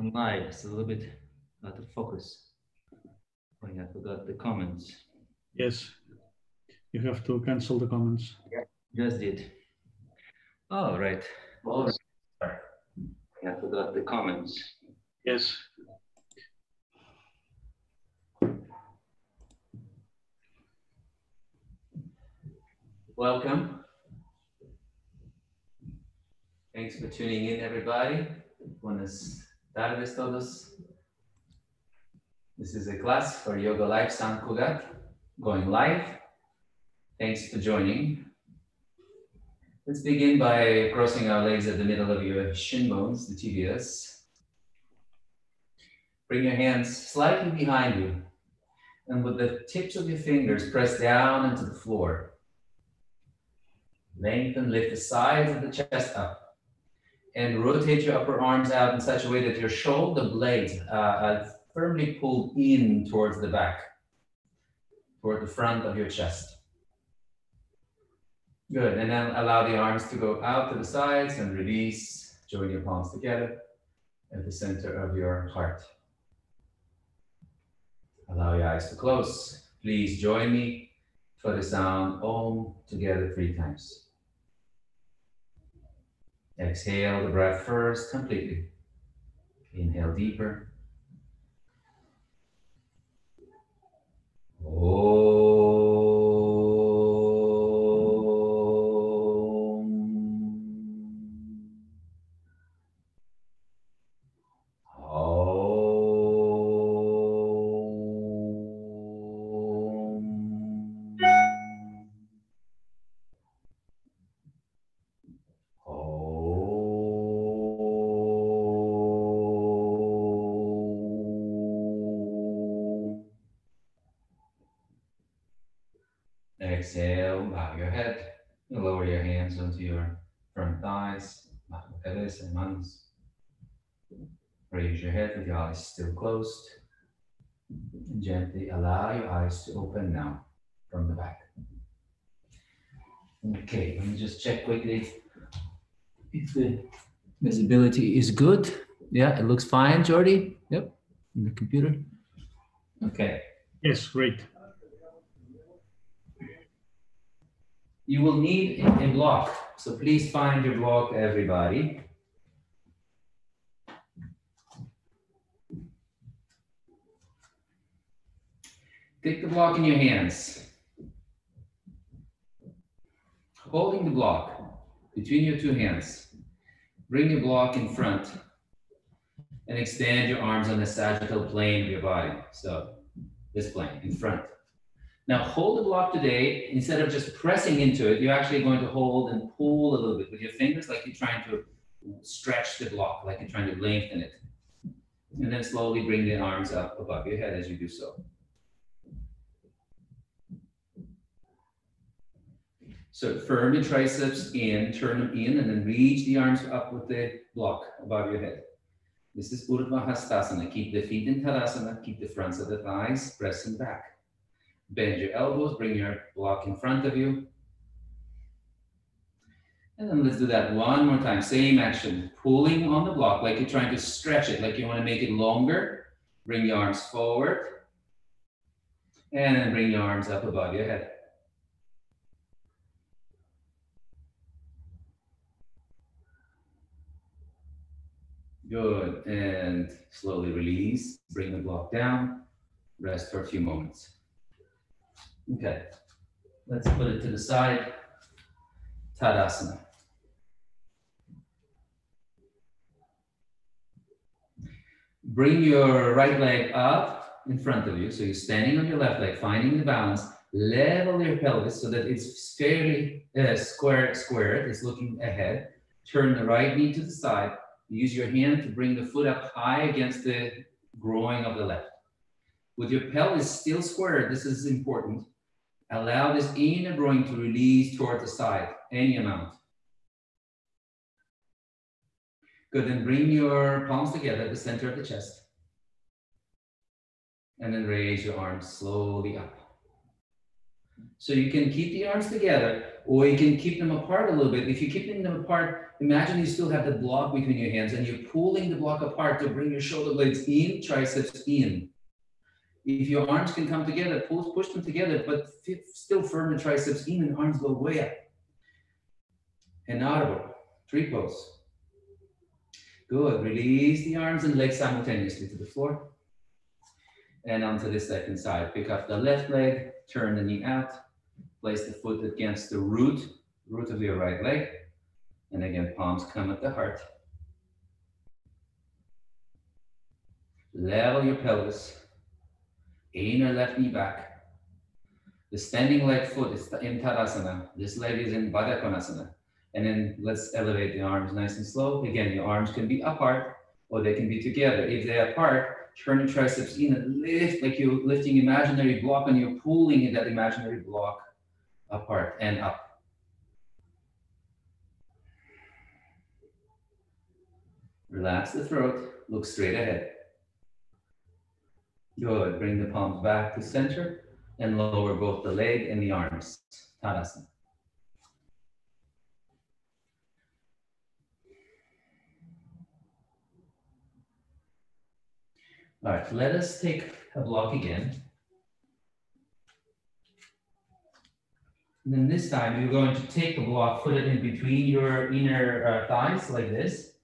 on live. It's a little bit out of focus. Oh, yeah, I forgot the comments. Yes, you have to cancel the comments. Yeah, just did. Oh, right. Oh, yeah, I forgot the comments. Yes. Welcome. Thanks for tuning in, everybody. Buenas tardes todos. This is a class for Yoga Live Sant Cugat, going live. Thanks for joining. Let's begin by crossing our legs at the middle of your shin bones, the tibias. Bring your hands slightly behind you, and with the tips of your fingers, press down into the floor. Lengthen, lift the sides of the chest up. And rotate your upper arms out in such a way that your shoulder blades are firmly pulled in towards the back, toward the front of your chest. Good, and then allow the arms to go out to the sides and release. Join your palms together at the center of your heart. Allow your eyes to close. Please join me for the sound Om together 3 times. Exhale the breath first, completely. Inhale deeper. Exhale, bow your head, and lower your hands onto your front thighs. Raise your head with your eyes still closed. And gently allow your eyes to open now from the back. Okay, let me just check quickly if the visibility is good. Yeah, it looks fine, Jordi. Yep, in the computer. Okay. Yes, great. You will need a block, so please find your block, everybody. Take the block in your hands. Holding the block between your 2 hands, bring your block in front and extend your arms on the sagittal plane of your body. So this plane in front. Now hold the block today. Instead of just pressing into it, you're actually going to hold and pull a little bit with your fingers, like you're trying to stretch the block, like you're trying to lengthen it. And then slowly bring the arms up above your head as you do so. So firm your triceps in, turn them in, and then reach the arms up with the block above your head. This is Urdhva Hastasana. Keep the feet in Tadasana, keep the fronts of the thighs pressing back. Bend your elbows, bring your block in front of you. And then let's do that one more time. Same action, pulling on the block like you're trying to stretch it, like you want to make it longer. Bring your arms forward. And then bring your arms up above your head. Good, and slowly release. Bring the block down. Rest for a few moments. Okay, let's put it to the side. Tadasana. Bring your right leg up in front of you. So you're standing on your left leg, finding the balance. Level your pelvis so that it's fairly squared. It's looking ahead. Turn the right knee to the side. Use your hand to bring the foot up high against the groin of the left. With your pelvis still squared, this is important. Allow this inner groin to release towards the side, any amount. Good, then bring your palms together at the center of the chest. And then raise your arms slowly up. So you can keep the arms together, Or you can keep them apart a little bit. If you're keeping them apart, imagine you still have the block between your hands and you're pulling the block apart to bring your shoulder blades in, triceps in. If your arms can come together, push them together, but still firm the triceps in and arms go way up. And audible, tree pose. Good, release the arms and legs simultaneously to the floor. And onto the second side. Pick up the left leg, turn the knee out, place the foot against the root of your right leg. And again, palms come at the heart. Level your pelvis. Inner left knee back. The standing leg foot is in Tadasana. This leg is in Baddha Konasana. And then let's elevate the arms nice and slow. Again, your arms can be apart or they can be together. If they're apart, turn the triceps in and lift like you're lifting imaginary block and you're pulling that imaginary block apart and up. Relax the throat, look straight ahead. Good, bring the palms back to center and lower both the leg and the arms. Tadasana. All right, let us take a block again. And then this time you're going to take a block, put it in between your inner thighs like this.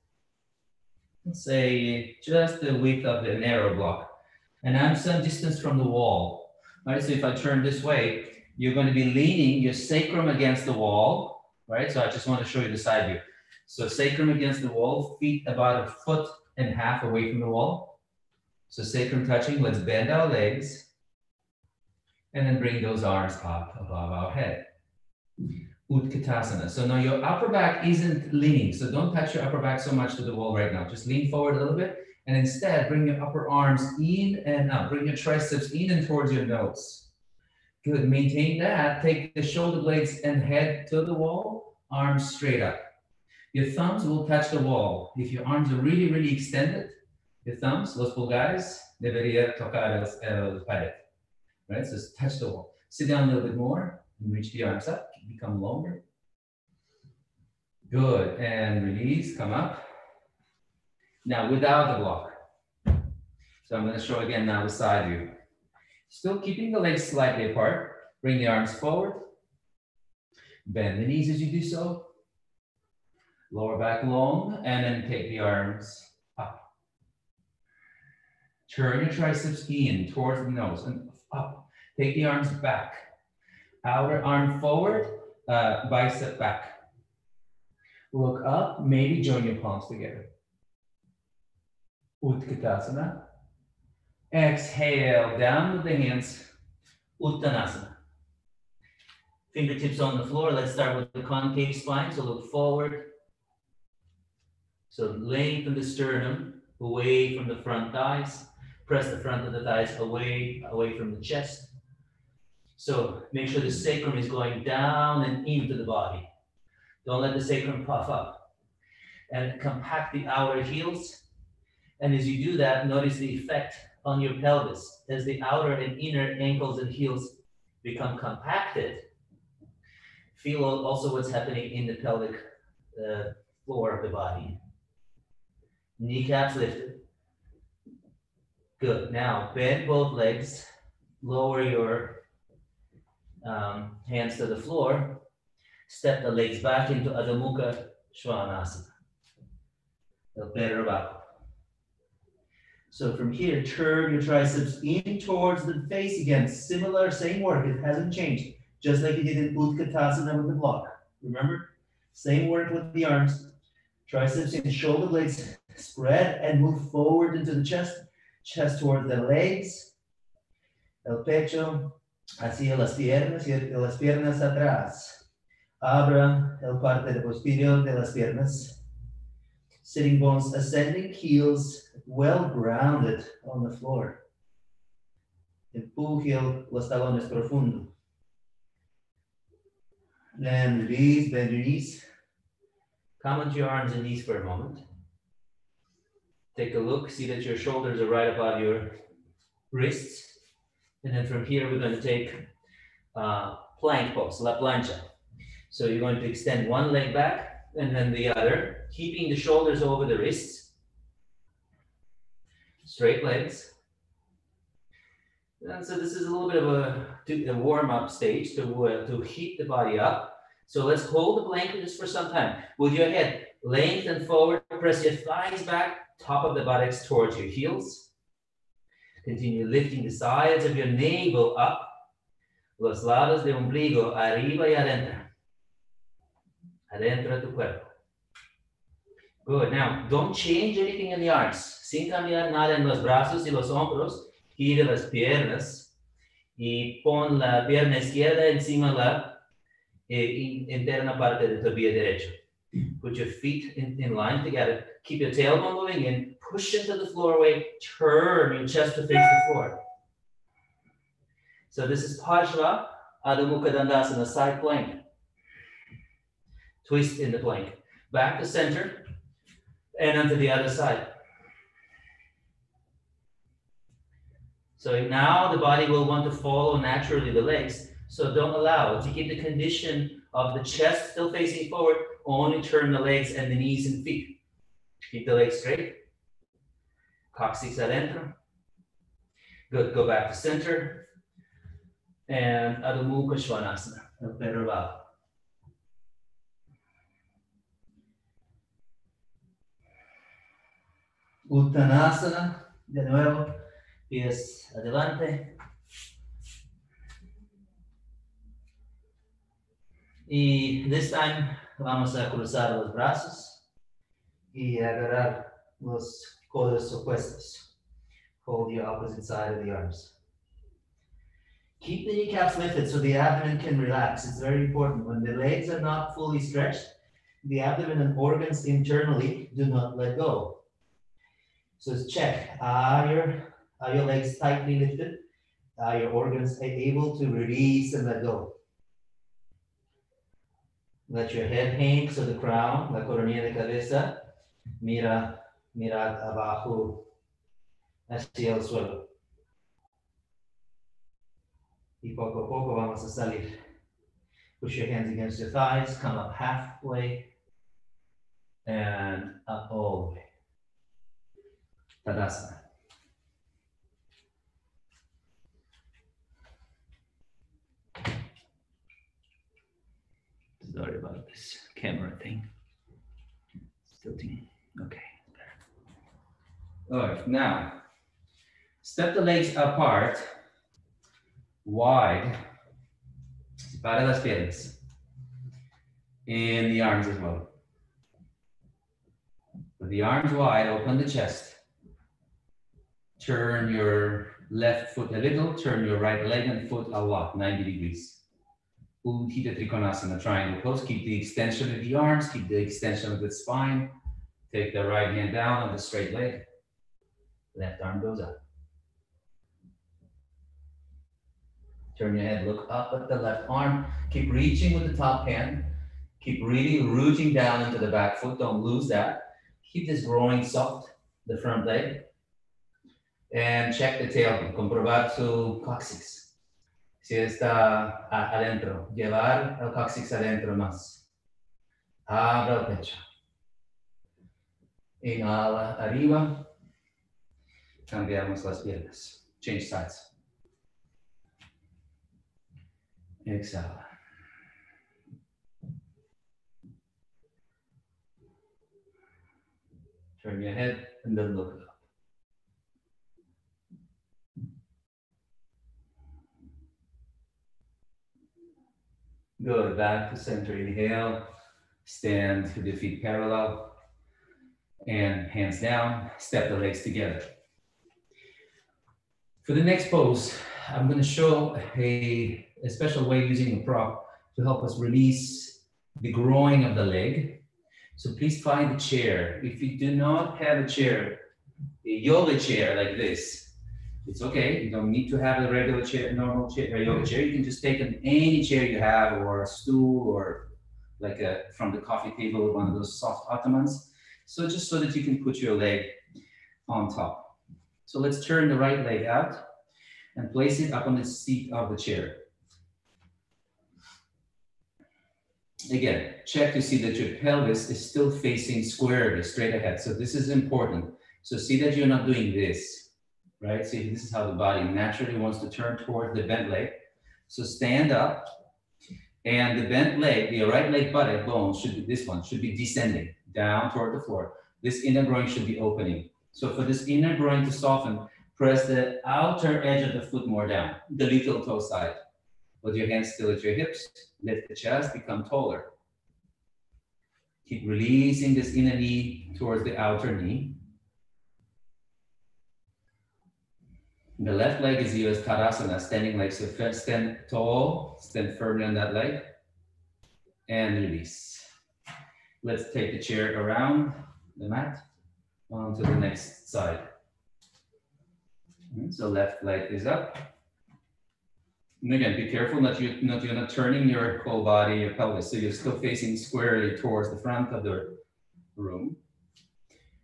Let's say just the width of the narrow block. And I'm some distance from the wall. All right, so if I turn this way, you're going to be leaning your sacrum against the wall, right? So I just want to show you the side view. So sacrum against the wall, feet about 1.5 feet away from the wall. So sacrum touching, let's bend our legs and then bring those arms up above our head. Utkatasana. So now your upper back isn't leaning, so don't touch your upper back so much to the wall right now. Just lean forward a little bit and instead bring your upper arms in and up. Bring your triceps in and towards your nose. Good, maintain that. Take the shoulder blades and head to the wall, arms straight up. Your thumbs will touch the wall. If your arms are really, really extended, your thumbs, los pulgares, debería tocar el pared. Right, so touch the wall. Sit down a little bit more and reach the arms up, become longer. Good, and release, come up. Now without the block. So I'm going to show again now the side view. Still keeping the legs slightly apart. Bring the arms forward. Bend the knees as you do so. Lower back long, and then take the arms up. Turn your triceps in towards the nose and up. Take the arms back. Outer arm forward, bicep back. Look up, maybe join your palms together. Utkatasana. Exhale, down with the hands. Uttanasana. Fingertips on the floor. Let's start with the concave spine. So look forward. So lengthen the sternum away from the front thighs. Press the front of the thighs away from the chest. So make sure the sacrum is going down and into the body. Don't let the sacrum puff up. And compact the outer heels. And as you do that, notice the effect on your pelvis. As the outer and inner ankles and heels become compacted, feel also what's happening in the pelvic floor of the body. Kneecaps lifted. Good. Now bend both legs. Lower your hands to the floor. Step the legs back into Adho Mukha Svanasana. El Perro Bajo. So from here, turn your triceps in towards the face again. Similar, same work. It hasn't changed. Just like you did in Utkatasana with the block. Remember? Same work with the arms. Triceps in, shoulder blades spread and move forward into the chest. Chest towards the legs. El pecho hacia las piernas atrás. Abra el parte posterior de las piernas. Sitting bones ascending, heels well grounded on the floor. Empuje los talones profundo. Then release, bend your knees. Come onto your arms and knees for a moment. Take a look, see that your shoulders are right above your wrists. And then from here, we're going to take plank pose, la plancha. So you're going to extend one leg back and then the other, keeping the shoulders over the wrists. Straight legs. And so this is a little bit of a warm-up stage to heat the body up. So let's hold the blanket just for some time. With your head lengthen forward, press your thighs back, top of the buttocks towards your heels. Continue lifting the sides of your navel up. Los lados de ombligo arriba y adentro. Adentro de tu cuerpo. Good. Now, don't change anything in the arms. Sin cambiar nada en los brazos y los hombros. Gira las piernas y pon la pierna izquierda encima la interna parte de tu tobillo derecho. Put your feet in line together. Keep your tailbone moving in. Push into the floorway. Turn your chest to face the floor. So this is Pajva Adho Mukha Dandasana, side plank. Twist in the plank. Back to center and onto the other side. So now the body will want to follow naturally the legs. So don't allow it. To keep the condition of the chest still facing forward, only turn the legs and the knees and feet. Keep the legs straight. Coccyx adentro. Good. Go back to center. And Adho Mukha Svanasana, el perro bajo. Uttanasana, de nuevo, pies adelante. Y this time vamos a cruzar los brazos y agarrar los codos opuestos. Hold your opposite side of the arms. Keep the kneecaps lifted so the abdomen can relax. It's very important. When the legs are not fully stretched, the abdomen and organs internally do not let go. So check, are your legs tightly lifted? Are your organs able to release and let go? Let your head hang, so the crown, la coronilla de cabeza, mirad abajo hacia el suelo. Y poco a poco vamos a salir. Push your hands against your thighs, come up halfway, and up all the way. Tadasana. Sorry about this camera thing. Tilting. Okay. All right, now, step the legs apart, wide. Separa las piernas. And the arms as well. With the arms wide, open the chest. Turn your left foot a little, turn your right leg and foot a lot, 90 degrees. Utthita Trikonasana, triangle pose. Keep the extension of the arms, keep the extension of the spine. Take the right hand down on the straight leg. Left arm goes up. Turn your head, look up at the left arm. Keep reaching with the top hand. Keep really rooting down into the back foot. Don't lose that. Keep this groin soft, the front leg. And check the tailbone. Comprobar su coccyx. Si está adentro. Llevar el coccyx adentro más. Abra el pecho. Inhala arriba. Cambiamos las piernas. Change sides. Exhala. Turn your head and then look up. Good, back to center. Inhale, stand with the feet parallel and hands down, step the legs together. For the next pose, I'm going to show a special way using a prop to help us release the groin of the leg. So please find a chair. If you do not have a chair, a yoga chair like this, it's okay. You don't need to have a regular chair, normal chair, a yoga chair. You can just take any chair you have, or a stool, or like from the coffee table, one of those soft ottomans. So just so that you can put your leg on top. So let's turn the right leg out and place it up on the seat of the chair. Again, check to see that your pelvis is still facing squarely, straight ahead. So this is important. So see that you're not doing this, right? See, this is how the body naturally wants to turn towards the bent leg. So stand up, and the bent leg, the right leg buttock bone should be, this one, should be descending down toward the floor. This inner groin should be opening. So for this inner groin to soften, press the outer edge of the foot more down, the little toe side. With your hands still at your hips, lift the chest, become taller. Keep releasing this inner knee towards the outer knee. The left leg is used Tadasana, standing leg. So first stand tall, stand firmly on that leg, and release. Let's take the chair around the mat onto the next side. So left leg is up. And again, be careful that you're not turning your whole body, your pelvis, so you're still facing squarely towards the front of the room.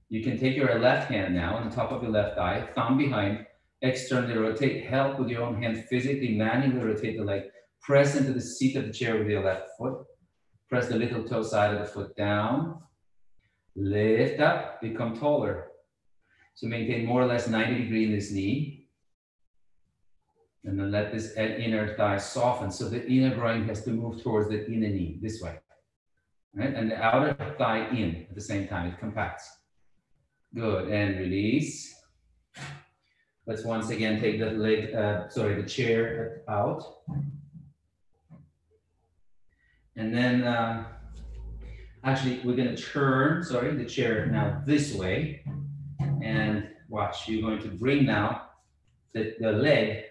You can take your left hand now on the top of your left thigh, thumb behind, externally rotate, help with your own hand, physically, manually rotate the leg, press into the seat of the chair with your left foot, press the little toe side of the foot down, lift up, become taller. So maintain more or less 90 degrees in this knee. And then let this inner thigh soften. So the inner groin has to move towards the inner knee, this way. Right? And the outer thigh in at the same time, it compacts. Good, and release. Let's once again take the leg, the chair out. And then, actually, we're gonna turn, the chair now this way. And watch, you're going to bring now the leg,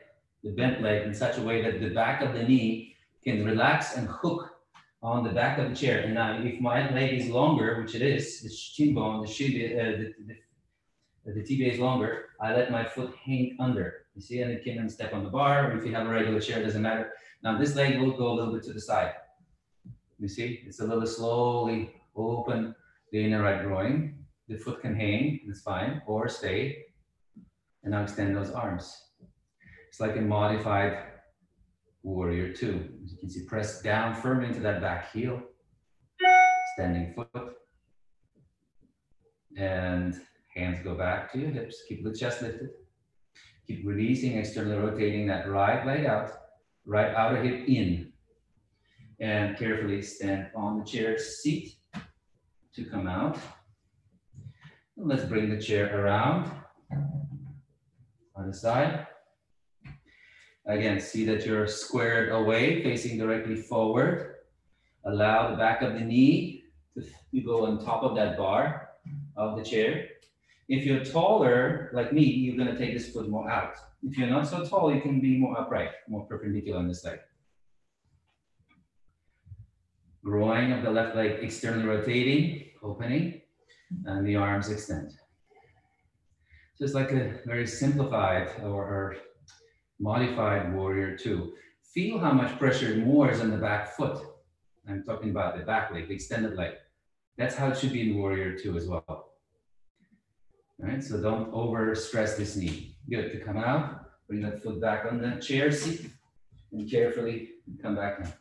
the bent leg, in such a way that the back of the knee can relax and hook on the back of the chair. And now, if my leg is longer, which it is, the shin bone, the tibia is longer, I let my foot hang under. You see, and it can step on the bar, or if you have a regular chair, it doesn't matter. Now, this leg will go a little bit to the side. You see, it's a little slowly open the inner right groin. The foot can hang, it's fine, or stay. And now extend those arms. It's like a modified warrior two. As you can see, press down firmly into that back heel. Standing foot. And hands go back to your hips. Keep the chest lifted. Keep releasing, externally rotating that right leg out. Right outer hip in. And carefully stand on the chair seat to come out. Let's bring the chair around on the side. Again, see that you're squared away, facing directly forward. Allow the back of the knee to go on top of that bar of the chair. If you're taller, like me, you're gonna take this foot more out. If you're not so tall, you can be more upright, more perpendicular on this leg. Groin of the left leg externally rotating, opening. And the arms extend. So it's like a very simplified or modified warrior two. Feel how much pressure more is on the back foot. I'm talking about the back leg, the extended leg. That's how it should be in warrior two as well. All right, so don't over stress this knee. Good, to come out, bring that foot back on the chair seat and carefully come back now.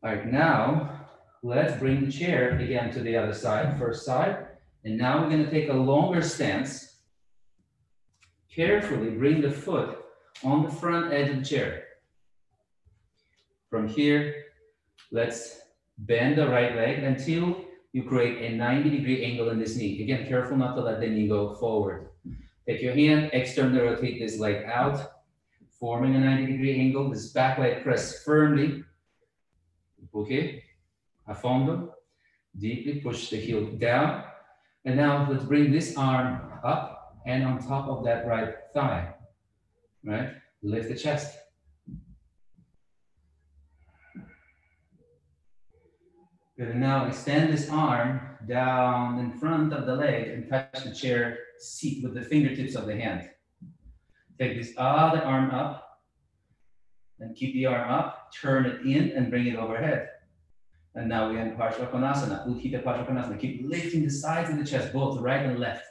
All right, now, let's bring the chair again to the other side, first side. And now we're gonna take a longer stance. Carefully bring the foot on the front edge of the chair. From here, let's bend the right leg until you create a 90-degree angle in this knee. Again, careful not to let the knee go forward. Take your hand, externally rotate this leg out, forming a 90-degree angle. This back leg press firmly. Okay. A fondo, deeply push the heel down. And now let's bring this arm up and on top of that right thigh, right? Lift the chest. Good, and now extend this arm down in front of the leg and touch the chair seat with the fingertips of the hand. Take this other arm up and keep the arm up, turn it in and bring it overhead. And now we're in Parsvakonasana, Utthita Parsvakonasana. Keep lifting the sides of the chest, both right and left.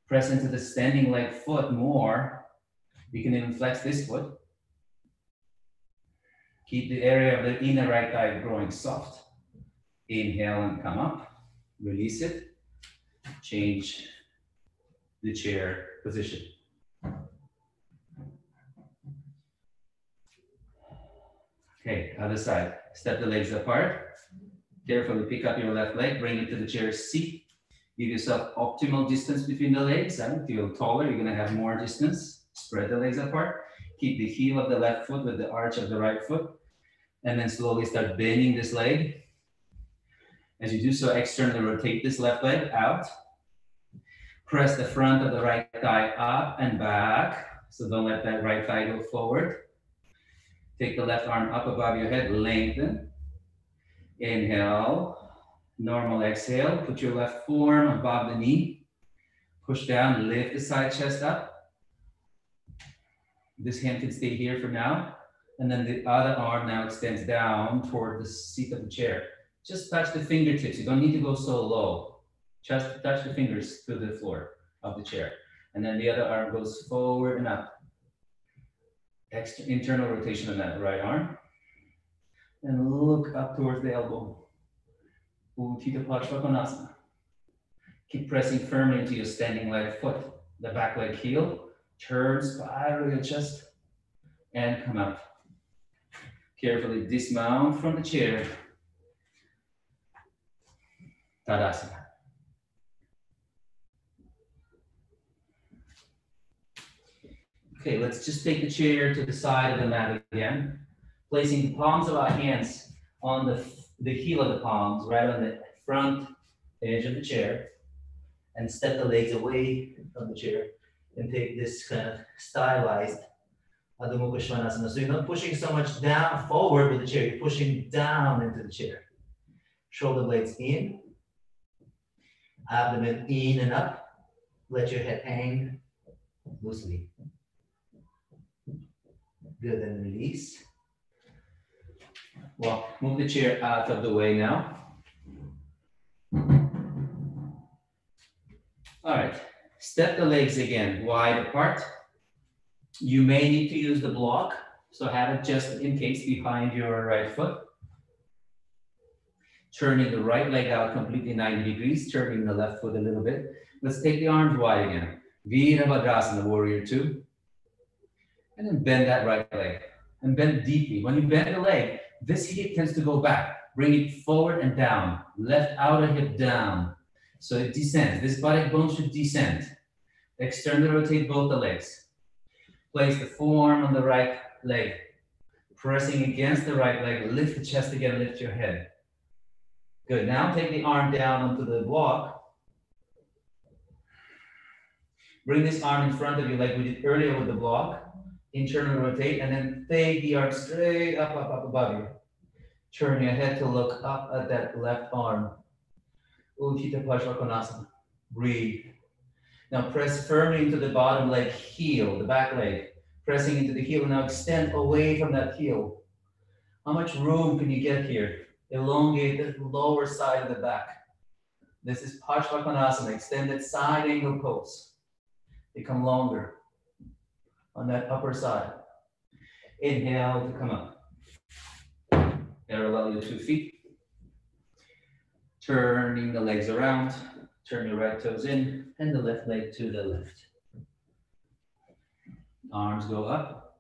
Press into the standing leg foot more. You can even flex this foot. Keep the area of the inner right thigh growing soft. Inhale and come up. Release it. Change the chair position. Okay, other side. Step the legs apart. Carefully pick up your left leg, bring it to the chair seat. Give yourself optimal distance between the legs. If you're taller, you're gonna have more distance. Spread the legs apart. Keep the heel of the left foot with the arch of the right foot. And then slowly start bending this leg. As you do so, externally rotate this left leg out. Press the front of the right thigh up and back. So don't let that right thigh go forward. Take the left arm up above your head, lengthen. Inhale, normal exhale. Put your left forearm above the knee. Push down, lift the side chest up. This hand can stay here for now. And then the other arm now extends down toward the seat of the chair. Just touch the fingertips. You don't need to go so low. Just touch the fingers to the floor of the chair. And then the other arm goes forward and up. Internal rotation of that right arm. And look up towards the elbow. Utthita Parsvakonasana. Keep pressing firmly into your standing leg foot. The back leg heel. Turn, spiral your chest. And come out. Carefully dismount from the chair. Tadasana. Okay, let's just take the chair to the side of the mat again. Placing the palms of our hands on the heel of the palms, right on the front edge of the chair. And step the legs away from the chair. And take this kind of stylized Adho Mukha Svanasana. So you're not pushing so much down forward with the chair, you're pushing down into the chair. Shoulder blades in, abdomen in and up. Let your head hang loosely. Good, and release. Well, move the chair out of the way now. All right, step the legs again wide apart. You may need to use the block, so have it just in case behind your right foot. Turning the right leg out completely 90 degrees, turning the left foot a little bit. Let's take the arms wide again. Virabhadrasana, warrior two. And then bend that right leg. And bend deeply. When you bend the leg, this hip tends to go back. Bring it forward and down. Left outer hip down. So it descends. This buttock bone should descend. Externally rotate both the legs. Place the forearm on the right leg. Pressing against the right leg. Lift the chest again, lift your head. Good, now take the arm down onto the block. Bring this arm in front of you like we did earlier with the block. Internal rotate, and then take the arm straight up, up, up above you. Turn your head to look up at that left arm. Utthita Parsvakonasana. Breathe. Now press firmly into the bottom leg heel, the back leg. Pressing into the heel, now extend away from that heel. How much room can you get here? Elongate the lower side of the back. This is Parsvakonasana, extended side angle pose. Become longer on that upper side. Inhale to come up. Parallel your 2 feet. Turning the legs around. Turn your right toes in and the left leg to the left. Arms go up.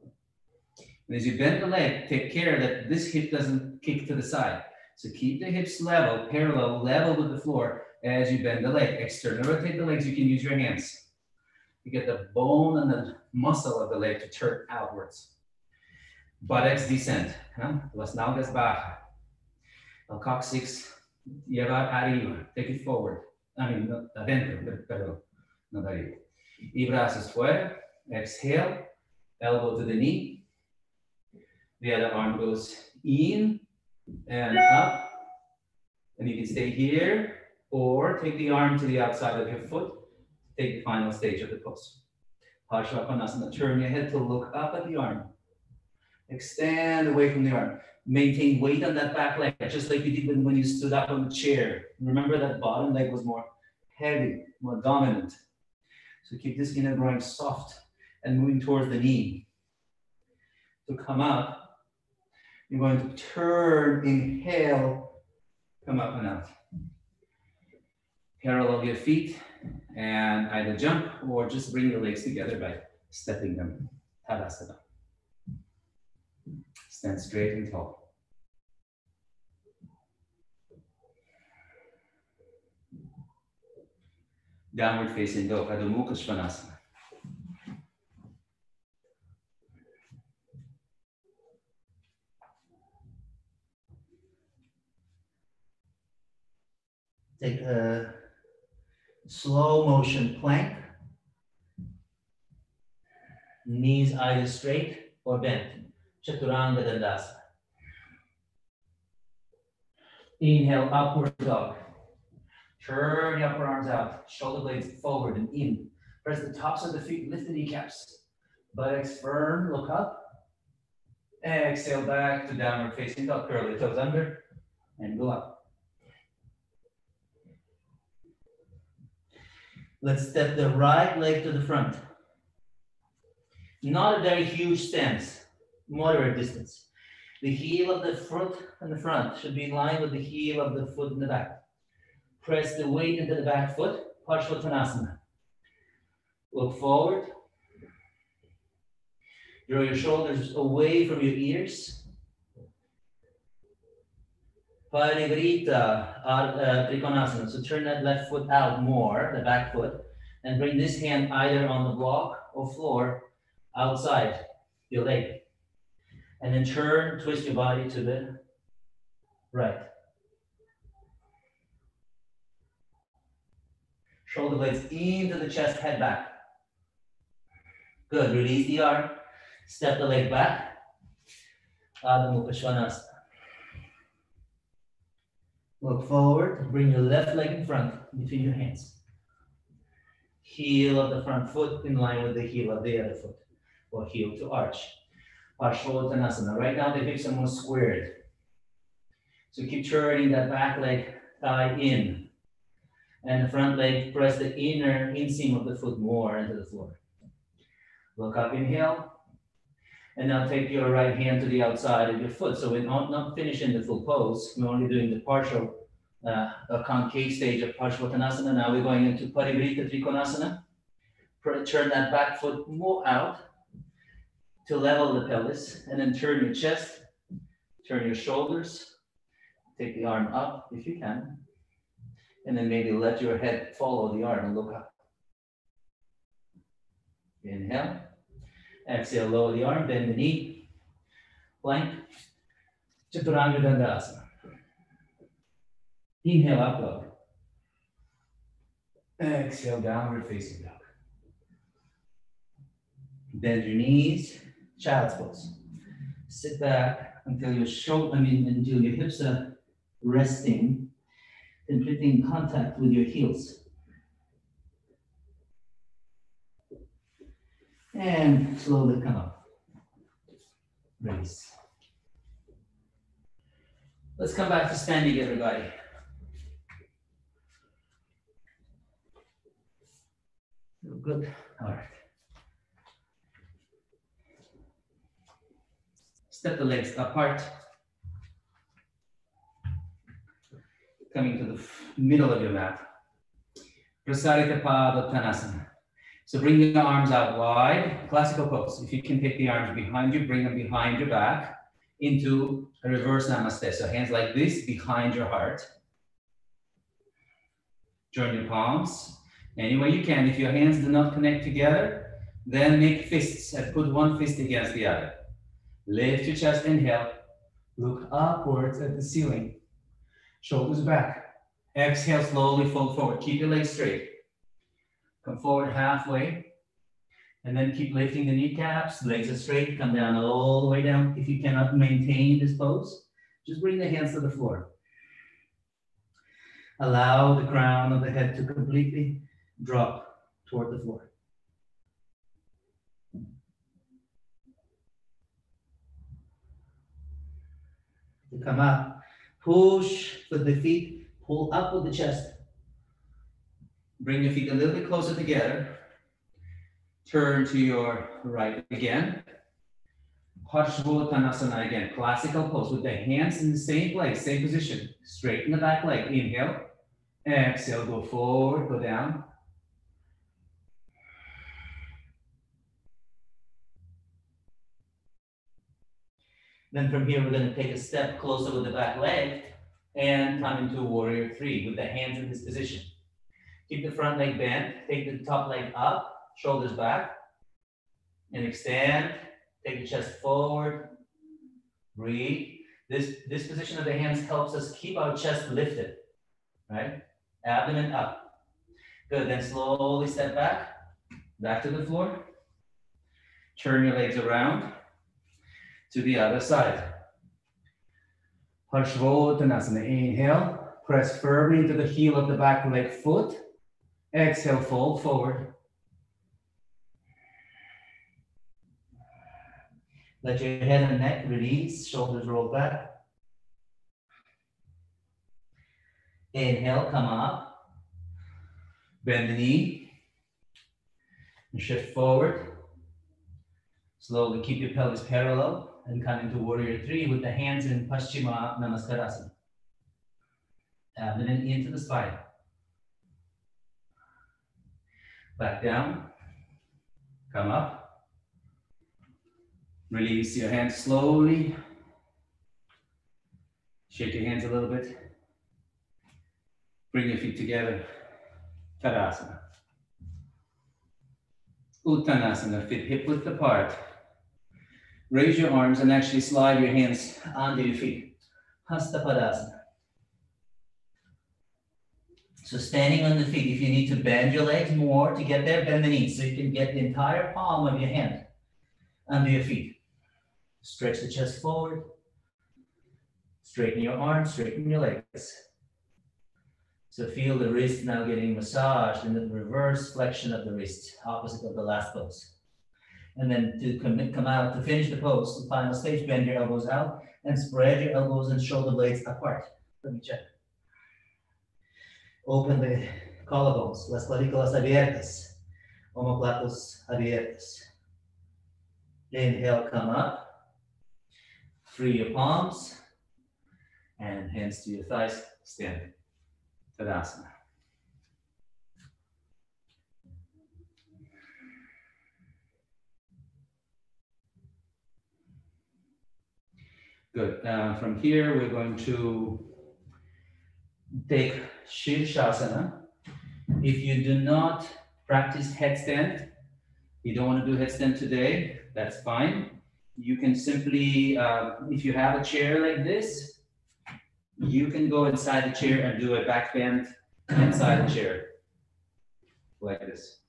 And as you bend the leg, take care that this hip doesn't kick to the side. So keep the hips level, parallel, level with the floor as you bend the leg. Externally rotate the legs, you can use your hands. You get the bone and the muscle of the leg to turn outwards. Buttocks descend. Las nalgas baja. El coccyx lleva arriba. Take it forward. I mean, adentro, perdón. Not arriba. Y brazos fuera. Exhale. Elbow to the knee. The other arm goes in and up. And you can stay here or take the arm to the outside of your foot. Take the final stage of the pose. Parsvakonasana. Turn your head to look up at the arm. Extend away from the arm. Maintain weight on that back leg, just like you did when you stood up on the chair. Remember that bottom leg was more heavy, more dominant. So keep this inner groin soft and moving towards the knee. To come up, You're going to turn, inhale, come up and out. Parallel your feet and either jump or just bring your legs together by stepping them. Tadasana. Stand straight and tall. Downward facing dog, Adho Mukha Svanasana. Take a slow motion plank. Knees either straight or bent. Chaturanga Dandasana. Inhale, upward dog. Turn the upper arms out, shoulder blades forward and in. Press the tops of the feet, lift the kneecaps. Buttocks firm, look up. Exhale back to downward facing dog. Curl your toes under and go up. Let's step the right leg to the front. Not a very huge stance, moderate distance. The heel of the foot in the front should be in line with the heel of the foot in the back. Press the weight into the back foot, Parshvottanasana. Look forward. Draw your shoulders away from your ears. Parivrita Trikonasana. So turn that left foot out more, the back foot, and bring this hand either on the block or floor outside your leg. And then turn, twist your body to the right. Shoulder blades into the chest, head back. Good, release the arm, step the leg back. Adho Mukha Svanasana. Look forward, bring your left leg in front between your hands. Heel of the front foot in line with the heel of the other foot, or heel to arch. Parshvottanasana. Right now the hips are more squared. So keep turning that back leg thigh in. And the front leg, press the inner inseam of the foot more into the floor. Look up, inhale. And now take your right hand to the outside of your foot. So we're not finishing the full pose. We're only doing the partial concave stage of Parshvottanasana. Now we're going into Parivrita Trikonasana. Turn that back foot more out to level the pelvis. And then turn your chest, turn your shoulders. Take the arm up if you can. And then maybe let your head follow the arm and look up. Inhale. Exhale, lower the arm, bend the knee. Plank. Chaturanga Dandasana. Inhale, up dog. Exhale, downward facing dog. Bend your knees, child's pose. Sit back until your until your hips are resting, completely in contact with your heels. And slowly come up. Release. Let's come back to standing, everybody. Good. All right. Step the legs apart. Coming to the middle of your mat. Prasarita Padottanasana. So bring your arms out wide, classical pose. If you can take the arms behind you, bring them behind your back into a reverse namaste. So hands like this behind your heart. Join your palms any way you can. If your hands do not connect together, then make fists and put one fist against the other. Lift your chest, inhale. Look upwards at the ceiling. Shoulders back. Exhale, slowly fold forward. Keep your legs straight. Come forward halfway. And then keep lifting the kneecaps. Legs are straight. Come down all the way down. If you cannot maintain this pose, just bring the hands to the floor. Allow the crown of the head to completely drop toward the floor. To come up, push with the feet, pull up with the chest. Bring your feet a little bit closer together. Turn to your right again. Parsvottanasana again, classical pose with the hands in the same place, same position. Straighten the back leg, inhale. Exhale, go forward, go down. Then from here, we're going to take a step closer with the back leg and come into warrior three with the hands in this position. Keep the front leg bent, take the top leg up, shoulders back, and extend. Take the chest forward, breathe. This position of the hands helps us keep our chest lifted, right? Abdomen up. Good, then slowly step back to the floor. Turn your legs around to the other side. Parsvottanasana, inhale, press firmly into the heel of the back leg foot. Exhale, fold forward. Let your head and neck release, shoulders roll back. Inhale, come up. Bend the knee. And shift forward. Slowly keep your pelvis parallel and come into warrior three with the hands in Paschima Namaskarasana. Abdomen into the spine. Back down. Come up. Release your hands slowly. Shake your hands a little bit. Bring your feet together. Tadasana. Uttanasana, feet hip width apart. Raise your arms and actually slide your hands onto your feet. Hastapadasana. So standing on the feet, if you need to bend your legs more to get there, bend the knees so you can get the entire palm of your hand under your feet. Stretch the chest forward. Straighten your arms, straighten your legs. So feel the wrist now getting massaged in the reverse flexion of the wrist, opposite of the last pose. And then to come out, to finish the pose, the final stage, bend your elbows out and spread your elbows and shoulder blades apart. Let me check. Open the collarbones, las clavículas abiertas, omoplatos abiertos. Inhale, come up. Free your palms and hands to your thighs, stand. Tadasana. Good. From here, we're going to take Shirshasana. If you do not practice headstand, you don't want to do headstand today, that's fine. You can simply, if you have a chair like this, you can go inside the chair and do a back bend inside the chair, like this.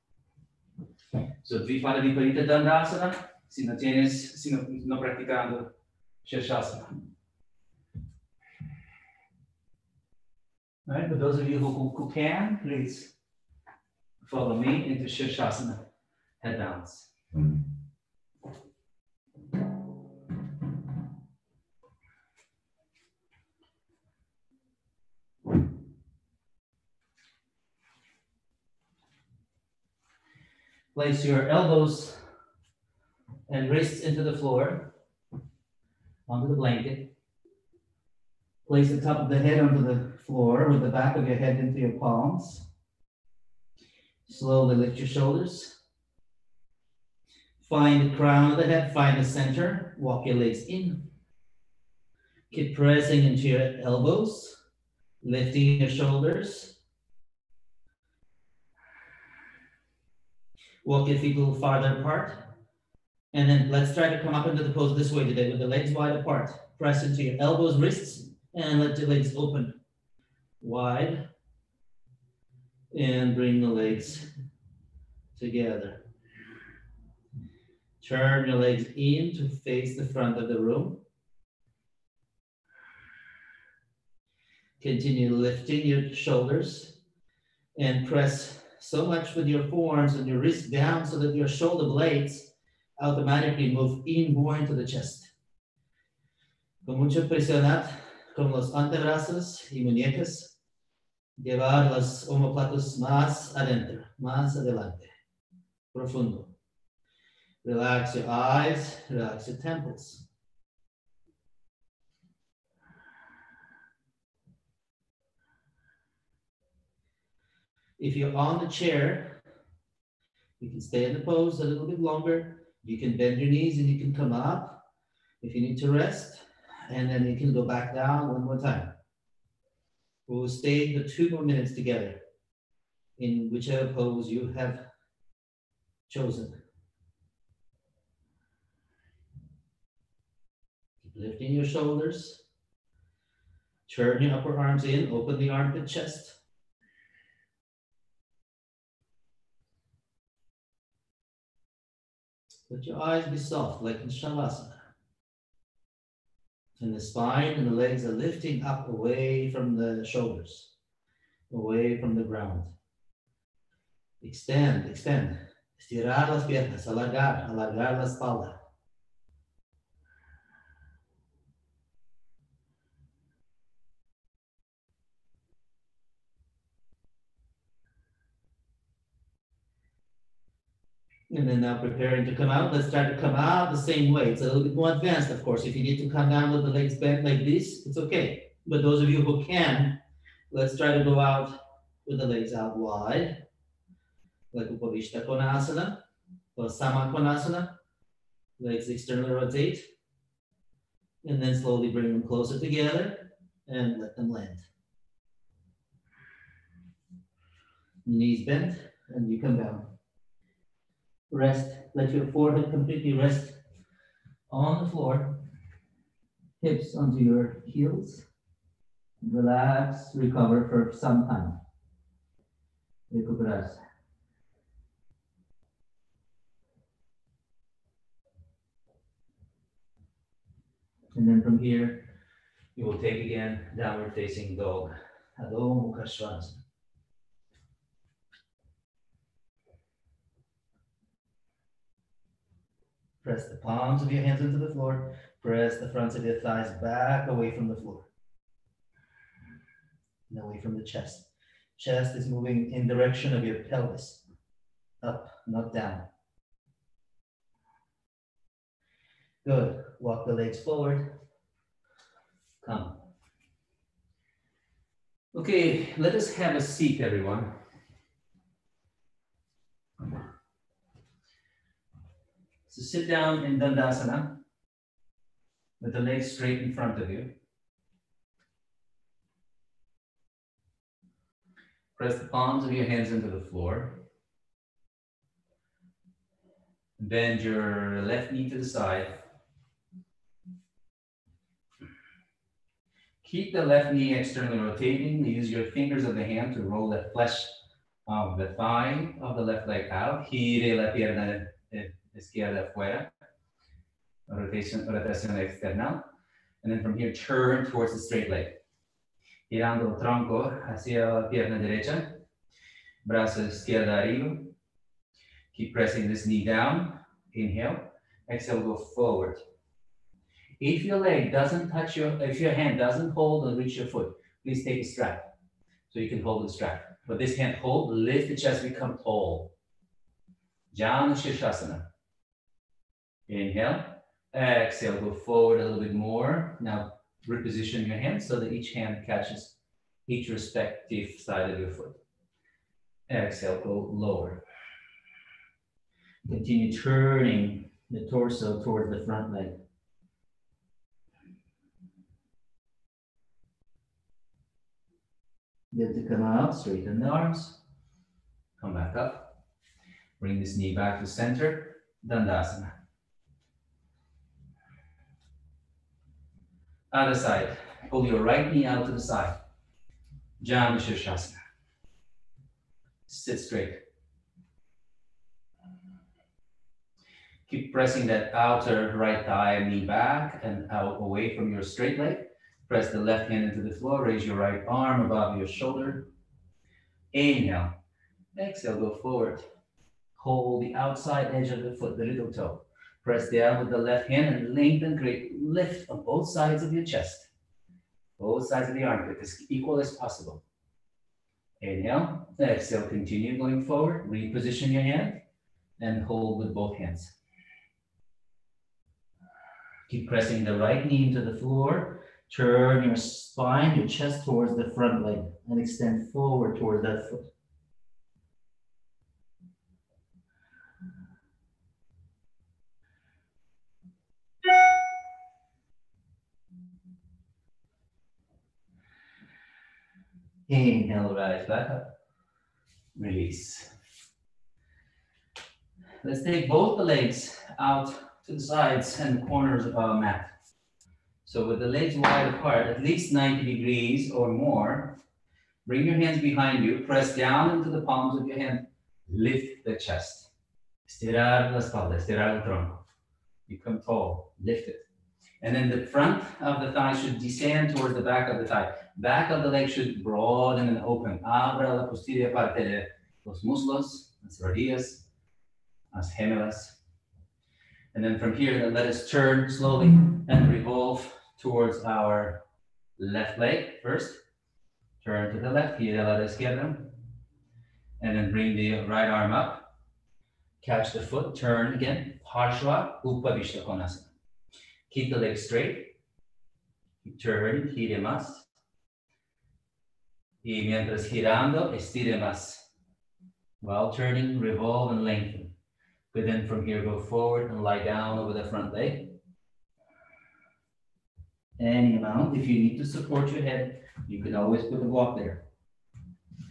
So, para Viparita Dandasana, si no practicando Shirshasana. All right, for those of you who can, please follow me into Shirshasana, head balance. Place your elbows and wrists into the floor, onto the blanket. Place the top of the head onto the floor with the back of your head into your palms. Slowly lift your shoulders. Find the crown of the head, find the center. Walk your legs in. Keep pressing into your elbows, lifting your shoulders. Walk your feet a little farther apart. And then let's try to come up into the pose this way today with the legs wide apart. Press into your elbows, wrists, and let your legs open wide. And bring the legs together. Turn your legs in to face the front of the room. Continue lifting your shoulders and press so much with your forearms and your wrists down so that your shoulder blades automatically move in more into the chest. Con mucha presionad con los antebrazos y muñecas, llevar los omoplatos más adentro, más adelante, profundo. Relax your eyes, relax your temples. If you're on the chair, you can stay in the pose a little bit longer. You can bend your knees and you can come up if you need to rest. And then you can go back down one more time. We'll stay for 2 more minutes together in whichever pose you have chosen. Keep lifting your shoulders. Turn your upper arms in, open the armpit chest. Let your eyes be soft like in Shavasana. And the spine and the legs are lifting up away from the shoulders, away from the ground. Extend, extend. Estirar las piernas, alargar, alargar la espalda. And then now preparing to come out. Let's try to come out the same way. It's a little bit more advanced, of course. If you need to come down with the legs bent like this, it's okay. But those of you who can, let's try to go out with the legs out wide, like Upavishta Konasana or Sama Konasana. Legs externally rotate. And then slowly bring them closer together and let them land. Knees bent, and you come down. Rest, let your forehead completely rest on the floor. Hips onto your heels. Relax, recover for some time. Recuperar. And then from here, you will take again downward facing dog. Adho Mukha Svanasana. Press the palms of your hands into the floor. Press the fronts of your thighs back away from the floor. And away from the chest. Chest is moving in direction of your pelvis. Up, not down. Good. Walk the legs forward. Come. Okay, let us have a seat, everyone. So sit down in Dandasana with the legs straight in front of you. Press the palms of your hands into the floor. Bend your left knee to the side. Keep the left knee externally rotating. Use your fingers of the hand to roll the flesh of the thigh of the left leg out. Gire la pierna izquierda afuera. Rotación externa. And then from here, turn towards the straight leg. Girando el tronco hacia la pierna derecha. Brazo izquierda arriba. Keep pressing this knee down. Inhale. Exhale, go forward. If your leg doesn't touch if your hand doesn't hold or reach your foot, please take a strap so you can hold the strap. But this hand hold, lift the chest, become tall. Janu Shirshasana. Inhale. Exhale, go forward a little bit more. Now reposition your hands so that each hand catches each respective side of your foot. Exhale, go lower. Continue turning the torso towards the front leg. Good to come out, straighten the arms. Come back up. Bring this knee back to center. Dandasana. Other side. Pull your right knee out to the side. Janu Shirshasana. Sit straight. Keep pressing that outer right thigh and knee back and out away from your straight leg. Press the left hand into the floor. Raise your right arm above your shoulder. Inhale. Exhale, go forward. Hold the outside edge of the foot, the little toe. Press down with the left hand and lengthen, create lift on both sides of your chest. Both sides of the armpit, as equal as possible. Inhale. Exhale, continue going forward. Reposition your hand and hold with both hands. Keep pressing the right knee into the floor. Turn your spine, your chest towards the front leg and extend forward towards that foot. Inhale, rise back up. Release. Let's take both the legs out to the sides and corners of our mat. So with the legs wide apart, at least 90 degrees or more, bring your hands behind you, press down into the palms of your hand, lift the chest. Estirar la espalda, estirar el tronco. Become tall, lift it. And then the front of the thigh should descend towards the back of the thigh. Back of the leg should broaden and open. Abra la posterior parte de los muslos, las rodillas, las gemelas. And then from here, let us turn slowly and revolve towards our left leg first. Turn to the left, gira a la izquierda. And then bring the right arm up. Catch the foot, turn again. Parshva Upavishta Konasana. Keep the leg straight. Turn, gire más. Y mientras girando, estire más. While turning, revolve and lengthen. But then from here, go forward and lie down over the front leg. Any amount. If you need to support your head, you can always put a block there.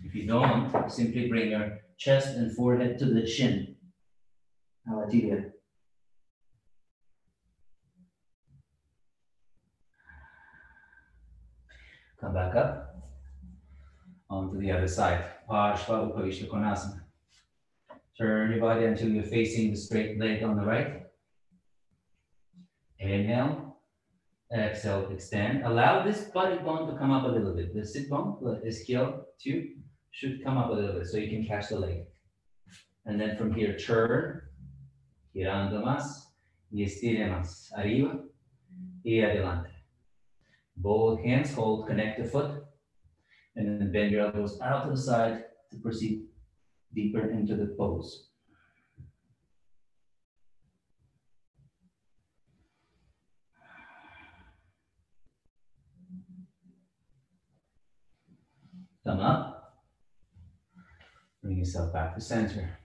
If you don't, simply bring your chest and forehead to the shin. A la tibia. Come back up onto the other side. Parshva Upavishta Konasana. Turn your body until you're facing the straight leg on the right. Inhale. Exhale, extend. Allow this body bone to come up a little bit. The sit bone, the ischial tube, should come up a little bit so you can catch the leg. And then from here, turn. Girando más. Y estire más. Arriba. Y adelante. Both hands hold, connect the foot. And then bend your elbows out to the side to proceed deeper into the pose. Come up. Bring yourself back to center.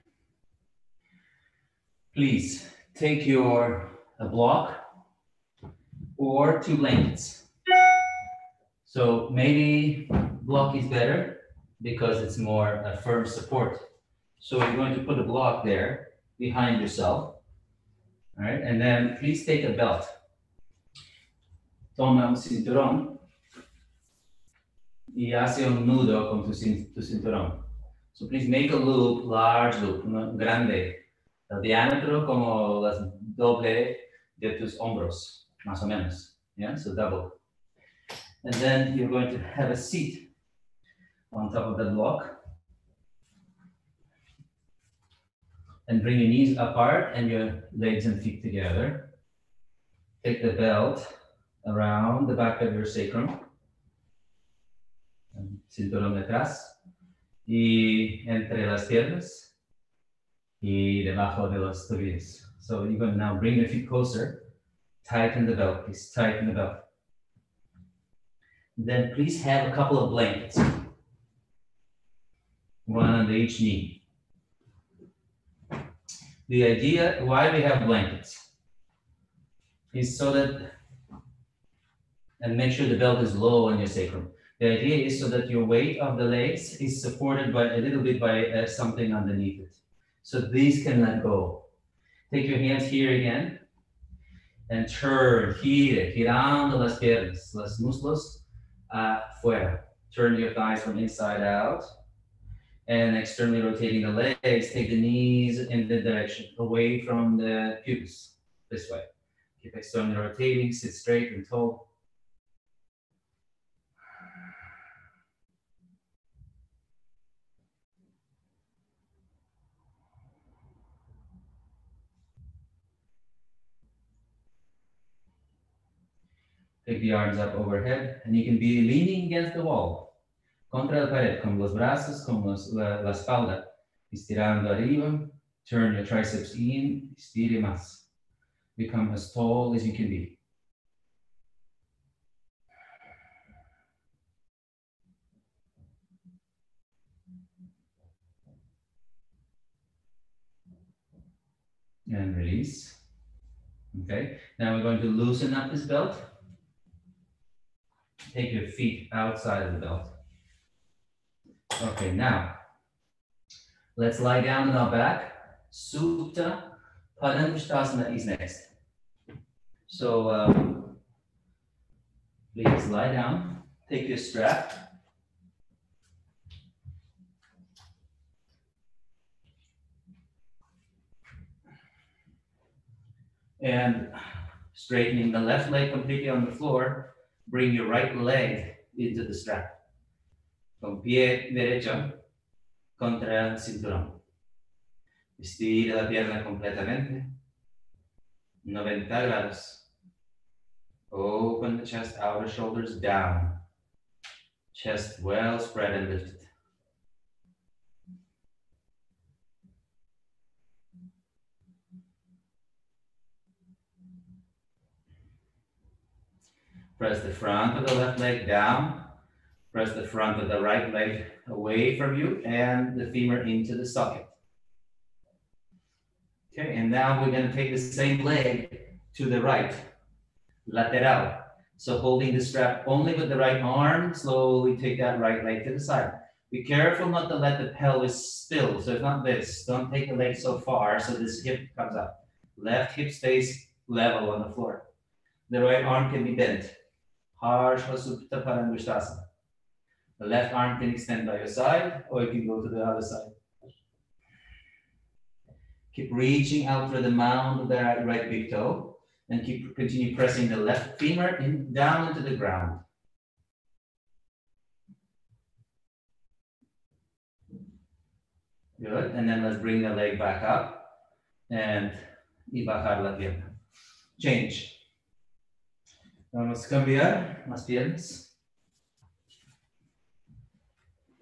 Please take a block or 2 blankets. So maybe block is better because it's more a firm support. So you're going to put a block there behind yourself. All right, and then please take a belt. Toma un cinturón y hace un nudo con tu cinturón. So please make a loop, large loop, grande. El diámetro como las doble de tus hombros, más o menos. Yeah, so double. And then you're going to have a seat on top of the block. And bring your knees apart and your legs and feet together. Take the belt around the back of your sacrum. Cinturón detrás. Y entre las piernas. Y debajo de los tobillos. So you're going to now bring your feet closer. Tighten the belt, please. Tighten the belt. Then please have a couple of blankets. One under each knee. The idea why we have blankets is so that, and make sure the belt is low on your sacrum. The idea is so that your weight of the legs is supported by a little bit by something underneath it. So these can let go. Take your hands here again and turn, gire, girando las piernas, los muslos afuera. Turn your thighs from inside out. And externally rotating the legs, take the knees in the direction, away from the pubis, this way. Keep externally rotating, sit straight and tall. Take the arms up overhead, and you can be leaning against the wall. Contra la pared, con los brazos, con la espalda. Estirando arriba, turn your triceps in, estire más. Become as tall as you can be. And release. Okay, now we're going to loosen up this belt. Take your feet outside of the belt. Okay, now let's lie down on our back. Supta Padangusthasana is next. So please lie down, take your strap. And straightening the left leg completely on the floor, bring your right leg into the strap. Con pie derecho contra el cinturón. Estira la pierna completamente. 90 grados. Open the chest, outer shoulders down. Chest well spread and lifted. Press the front of the left leg down. Press the front of the right leg away from you and the femur into the socket. Okay, and now we're going to take the same leg to the right, lateral. So holding the strap only with the right arm, slowly take that right leg to the side. Be careful not to let the pelvis spill. So it's not this. Don't take the leg so far so this hip comes up. Left hip stays level on the floor. The right arm can be bent. Harsha Supta Padangusthasana. The left arm can extend by your side, or you can go to the other side. Keep reaching out for the mound of the right big toe, and continue pressing the left femur down into the ground. Good, and then let's bring the leg back up, and y bajar la pierna. Change. Vamos a cambiar las piernas.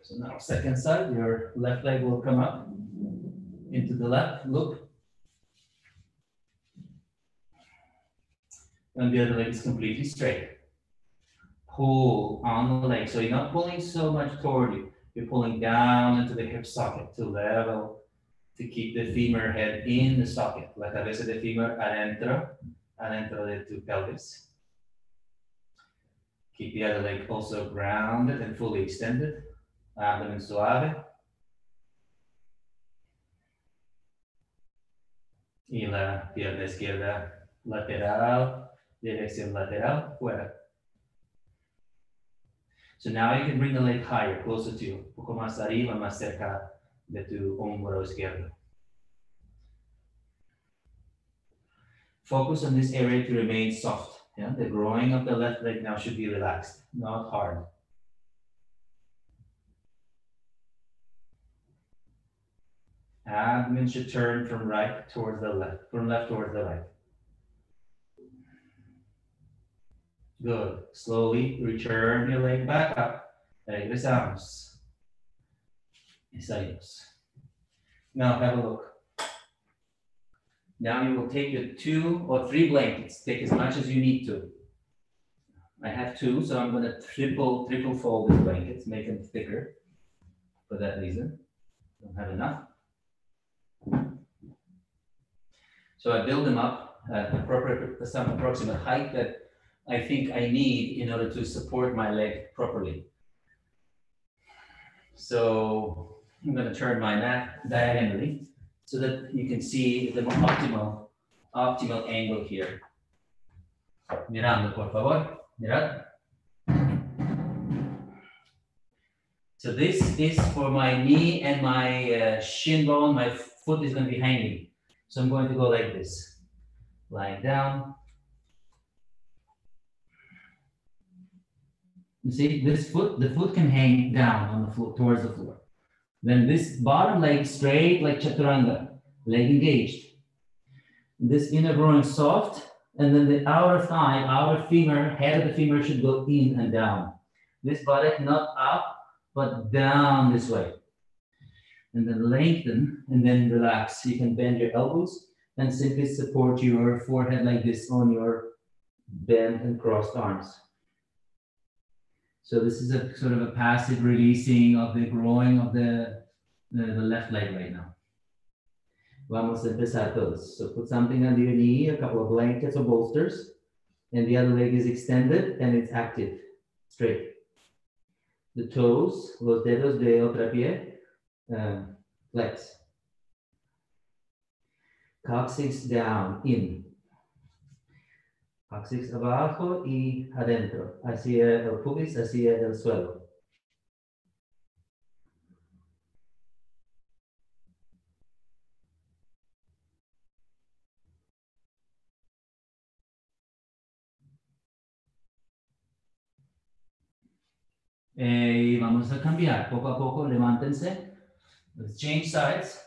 So now second side, your left leg will come up into the left loop. And the other leg is completely straight. Pull on the leg. So you're not pulling so much toward you. You're pulling down into the hip socket to level, to keep the femur head in the socket. La cabeza de femur adentro de tu pelvis. Keep the other leg also grounded and fully extended. Abdomen suave. Y la pierna izquierda lateral, dirección lateral, fuera. So now you can bring the leg higher, closer to you. Un poco más arriba, más cerca de tu hombro izquierdo. Focus on this area to remain soft. Yeah? The groin of the left leg now should be relaxed, not hard. Abdomen should turn from right towards the left, from left towards the right. Good. Slowly return your leg back up. Regresamos. Ensayos. Now have a look. Now you will take your 2 or 3 blankets. Take as much as you need to. I have 2, so I'm going to triple fold the blankets, make them thicker for that reason. Don't have enough. So I build them up at some approximate height that I think I need in order to support my leg properly. So I'm going to turn my mat diagonally so that you can see the optimal angle here. Mirando, por favor. Mirad. So this is for my knee and my shin bone. My foot is going to be hanging. So I'm going to go like this. Lying down. You see, this foot, the foot can hang down on the floor, towards the floor. Then this bottom leg straight like chaturanga, leg engaged. This inner groin soft, and then the outer thigh, outer femur, head of the femur should go in and down. This buttock not up, but down this way. And then lengthen and then relax. You can bend your elbows and simply support your forehead like this on your bent and crossed arms. So this is a sort of a passive releasing of the groin of the left leg right now. Vamos a empezar todos. So put something under your knee, a couple of blankets or bolsters, and the other leg is extended and it's active, straight. the toes, los dedos de el trapié, flex. Coccyx down, in. Coccyx abajo y adentro, hacia el pubis, hacia el suelo. Y vamos a cambiar, poco a poco, levántense. Let's change sides.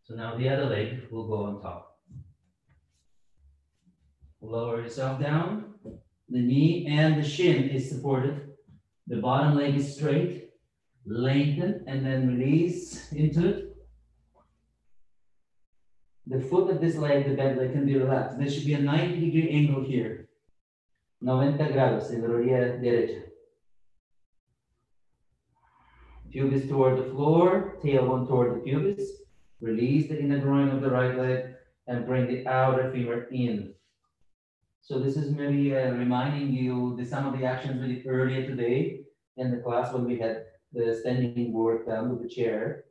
So now the other leg will go on top. Lower yourself down. The knee and the shin is supported. The bottom leg is straight. Lengthen and then release into it. The foot of this leg, the bent leg, can be relaxed. There should be a 90-degree angle here. 90 grados en la orilla derecha. Pubis toward the floor, tailbone toward the pubis. Release the inner groin of the right leg and bring the outer femur in. So this is maybe reminding you some of the actions we did earlier today in the class when we had the standing work done with the chair.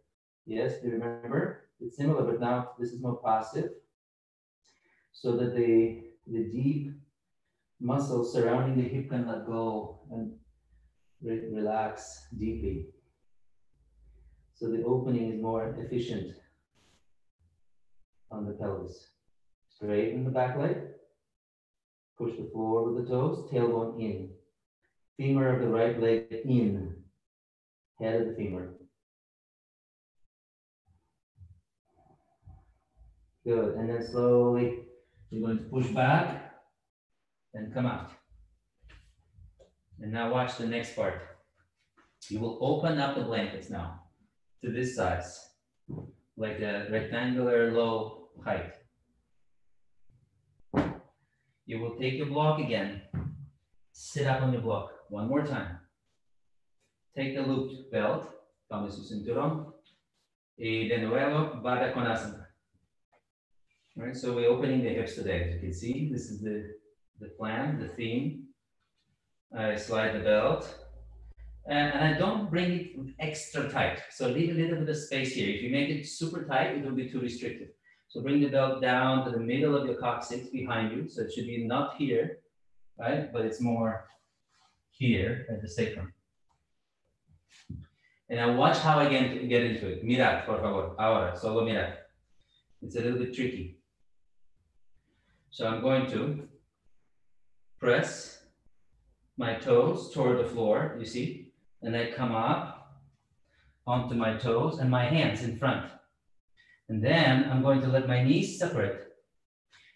Yes, do you remember? It's similar, but now this is more passive. So that the deep muscles surrounding the hip can let go and relax deeply. So the opening is more efficient on the pelvis. Straighten the back leg. Push the floor with the toes, tailbone in. Femur of the right leg in. Head of the femur. Good, and then slowly you're going to push back and come out. And now watch the next part. You will open up the blankets now to this size, like a rectangular low height. You will take your block again, sit up on your block one more time. Take the looped belt, tome su cinturón, y de nuevo vada con asana. All right, so we're opening the hips today. As you can see, this is the plan, the theme. I slide the belt, and I don't bring it extra tight. So leave a little bit of space here. If you make it super tight, it will be too restrictive. So bring the belt down to the middle of your coccyx behind you. So it should be not here, right? But it's more here at the sacrum. And now watch how I get into it. Mirad, por favor. Ahora, solo mirad. It's a little bit tricky. So I'm going to press my toes toward the floor, you see? And I come up onto my toes and my hands in front. And then I'm going to let my knees separate.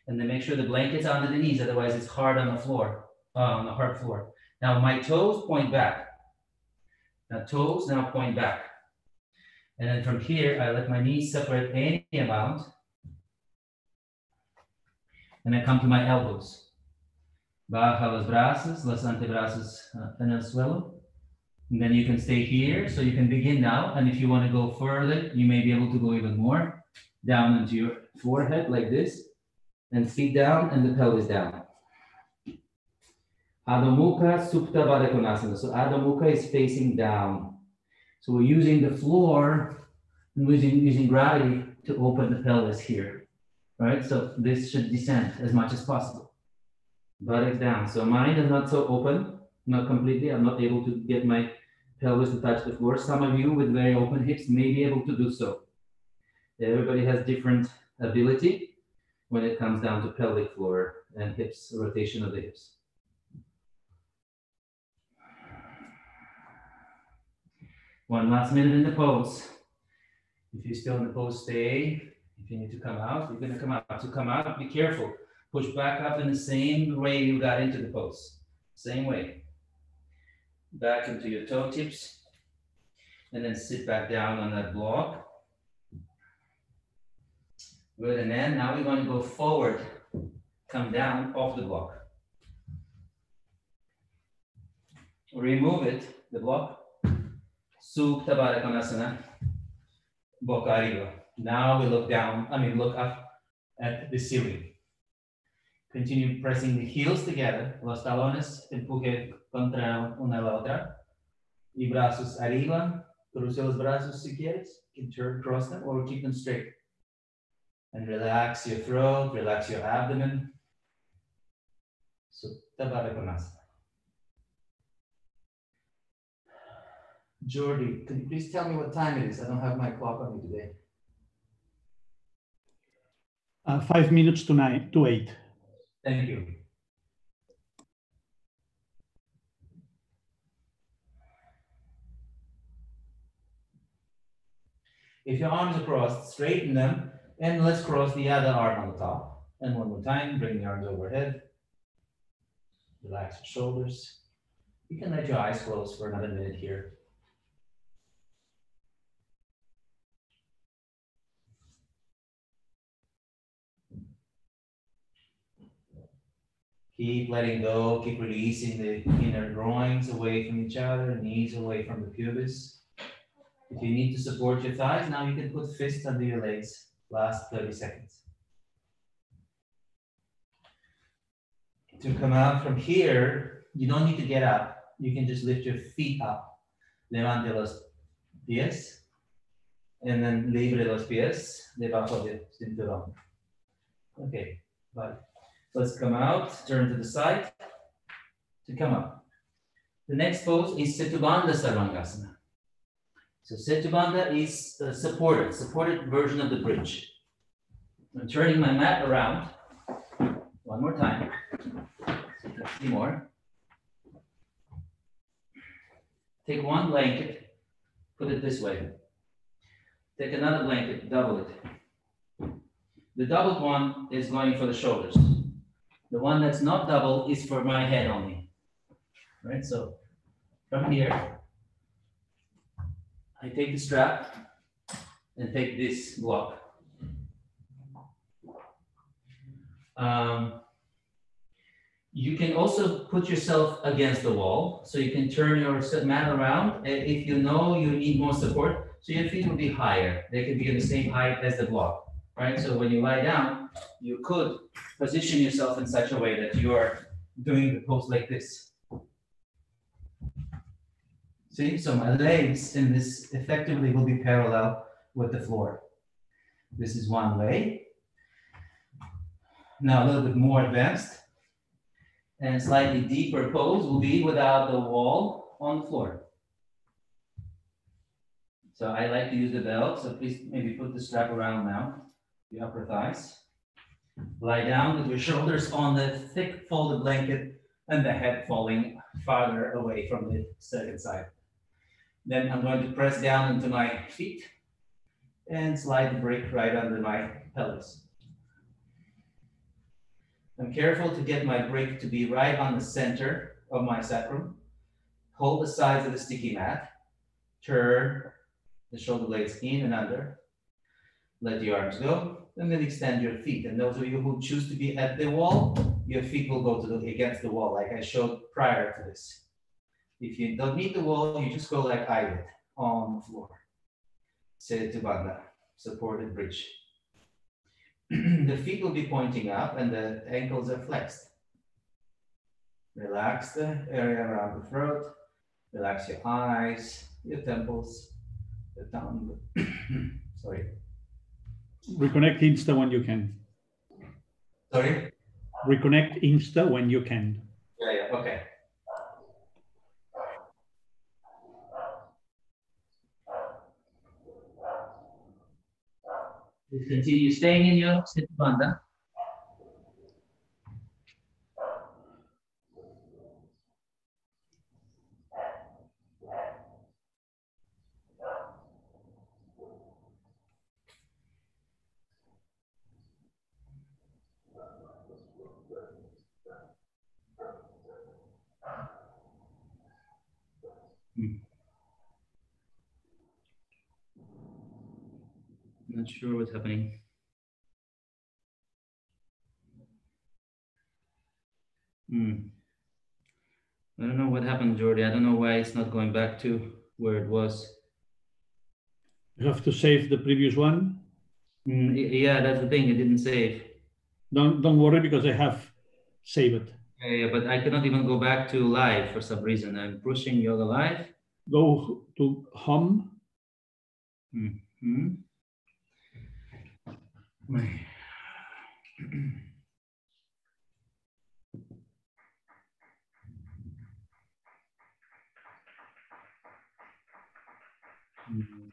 And then make sure the blanket's under the knees, otherwise it's hard on the floor, on the hard floor. Now my toes point back. Now toes now point back. And then from here, I let my knees separate any amount. And I come to my elbows. Baja los brazos, los antebrazos en el suelo. And then you can stay here, so you can begin now. And if you want to go further, you may be able to go even more. Down into your forehead like this. And feet down and the pelvis down. Adho Mukha Supta Baddha Konasana. So Adho Mukha is facing down. So we're using the floor and using gravity to open the pelvis here. Right? So this should descend as much as possible. Buttocks down. So mine is not so open, not completely. I'm not able to get my pelvis to touch the floor. Some of you with very open hips may be able to do so. Everybody has different ability when it comes down to pelvic floor and hips, rotation of the hips. One last minute in the pose. If you're still in the pose, stay. If you need to come out, you're gonna come out. To come out, be careful. Push back up in the same way you got into the pose. Same way. Back into your toe tips. And then sit back down on that block. Good, and then now we're going to go forward. Come down off the block. Remove it, the block. Supta Baddha Konasana. Boca arriba. Now we look down, look up at the ceiling. Continue pressing the heels together. Los talones empuje contra una la otra. Y brazos arriba. Cruce los brazos si quieres. You can turn, cross them, or keep them straight. And relax your throat, relax your abdomen. Supta Baddha Konasana. Jordi, could you please tell me what time it is? I don't have my clock on me today. 5 minutes to 8. Thank you. If your arms are crossed, straighten them, and let's cross the other arm on the top. And one more time, bring the arms overhead. Relax your shoulders. You can let your eyes close for another minute here. Keep letting go, keep releasing the inner groins away from each other, knees away from the pubis. If you need to support your thighs, now you can put fists under your legs. Last 30 seconds. To come out from here, you don't need to get up. You can just lift your feet up. Levante los pies. And then libre los pies debajo del cinturón. Okay, but let's come out, turn to the side to come up. The next pose is Setubandha Sarvangasana. So Setubandha is the supported version of the bridge. I'm turning my mat around. One more time. 3 more. Take one blanket, put it this way. Take another blanket, double it. The doubled one is going for the shoulders. The one that's not double is for my head only. Right, so from here, I take the strap and take this block. You can also put yourself against the wall, so you can turn your mat around if you know you need more support, so your feet will be higher. They can be in the same height as the block, right? So when you lie down, you could position yourself in such a way that you are doing the pose like this. See, so my legs in this effectively will be parallel with the floor. This is one way. Now a little bit more advanced and slightly deeper pose will be without the wall on the floor. So I like to use the belt, so please maybe put the strap around now, the upper thighs. Lie down with your shoulders on the thick folded blanket and the head falling farther away from the second side. Then I'm going to press down into my feet and slide the brick right under my pelvis. I'm careful to get my brick to be right on the center of my sacrum. Hold the sides of the sticky mat. Turn the shoulder blades in and under. Let the arms go, and then extend your feet. And those of you who choose to be at the wall, your feet will go against the wall, like I showed prior to this. If you don't need the wall, you just go like I did, on the floor. Setubandha, supported bridge. The feet will be pointing up and the ankles are flexed. Relax the area around the throat. Relax your eyes, your temples, the tongue. Sorry. Reconnect Insta when you can. Sorry? Reconnect Insta when you can. Yeah, okay. Please continue staying in your Setubandha. Not sure what's happening. I don't know what happened, Jordi. I don't know why it's not going back to where it was. You have to save the previous one. Yeah, that's the thing. It didn't save. Don't worry, because I have saved it. Yeah, but I cannot even go back to live for some reason. I'm pushing yoga live Go to home. Mm-hmm.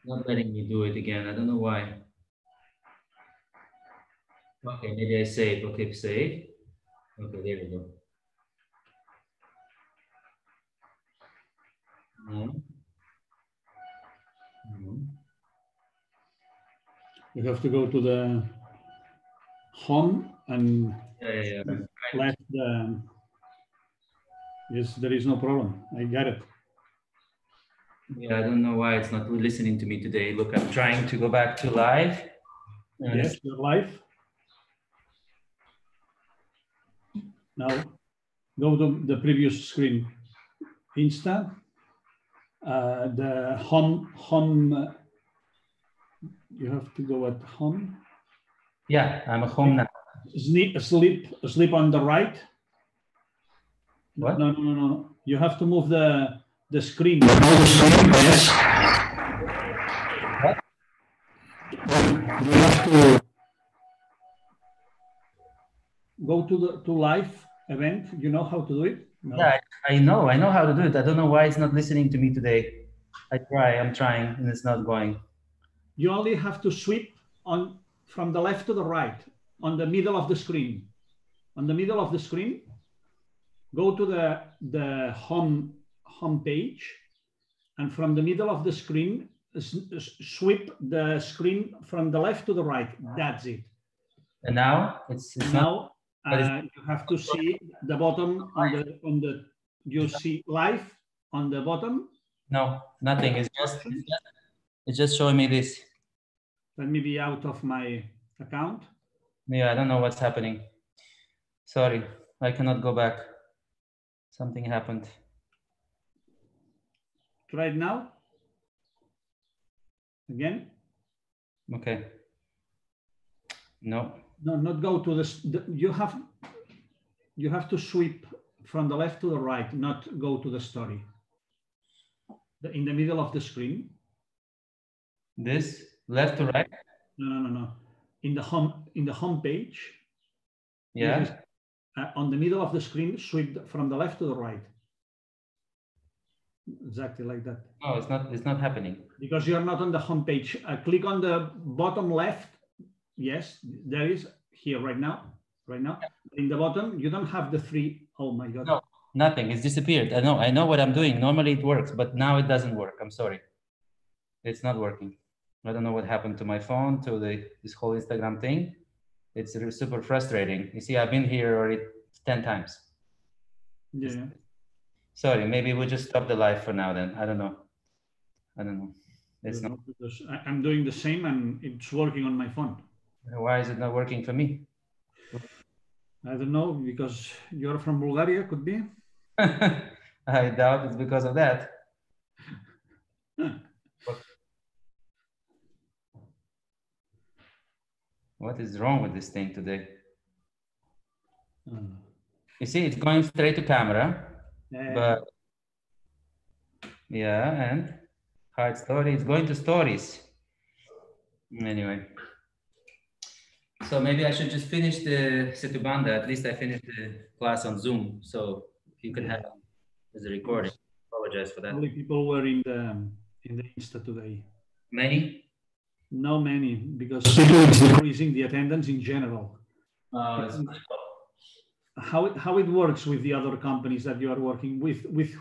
Not letting me do it again. I don't know why. Okay, maybe I save. Okay, save. Okay, there we go. No. No. You have to go to the home and Yeah. left the. Yes, there is no problem. I got it. Yeah, I don't know why it's not listening to me today. Look, I'm trying to go back to live. Yes, you're live. Now, go to the previous screen. Insta. The home. You have to go at home. Yeah, I'm at home now. Sleep on the right. What? No. You have to move the screen. Yes. What? You have to go to live event. You know how to do it? No. Yeah, I know how to do it. I don't know why it's not listening to me today. I'm trying, and it's not going. You only have to sweep on from the left to the right on the middle of the screen. On the middle of the screen, go to the home page, and from the middle of the screen, sweep the screen from the left to the right. That's it. And now it's now you have to see the bottom on the you see live on the bottom. No, nothing. It's just showing me this. Let me be out of my account. Yeah, I don't know what's happening. Sorry, I cannot go back. Something happened. Try it now. Again. Okay. No. No, not go to this. You have to sweep from the left to the right, not go to the story. In the middle of the screen. This left to right? No. In the home page. Yeah. On the middle of the screen, sweep from the left to the right. Exactly like that. No, it's not happening. Because you're not on the home page. Click on the bottom left. Yes, there is here right now. In the bottom, you don't have the three. Oh my God. No, nothing. It's disappeared. I know what I'm doing. Normally it works, but now it doesn't work. I'm sorry. It's not working. I don't know what happened to my phone, to this whole Instagram thing. It's super frustrating. You see, I've been here already 10 times. Yeah. Sorry, maybe we'll just stop the live for now then. I don't know. It's not. Because I'm doing the same and it's working on my phone. Why is it not working for me? I don't know, because you're from Bulgaria, could be. I doubt it's because of that. What is wrong with this thing today? You see, it's going straight to camera, but yeah, and hide story, it's going to stories. Anyway, so maybe I should just finish the Setubanda. At least I finished the class on Zoom, so you can have it as a recording. Apologize for that. Only people were in the Insta today. Many? No, many, because people is increasing the attendance in general. How it works with the other companies that you are working with? With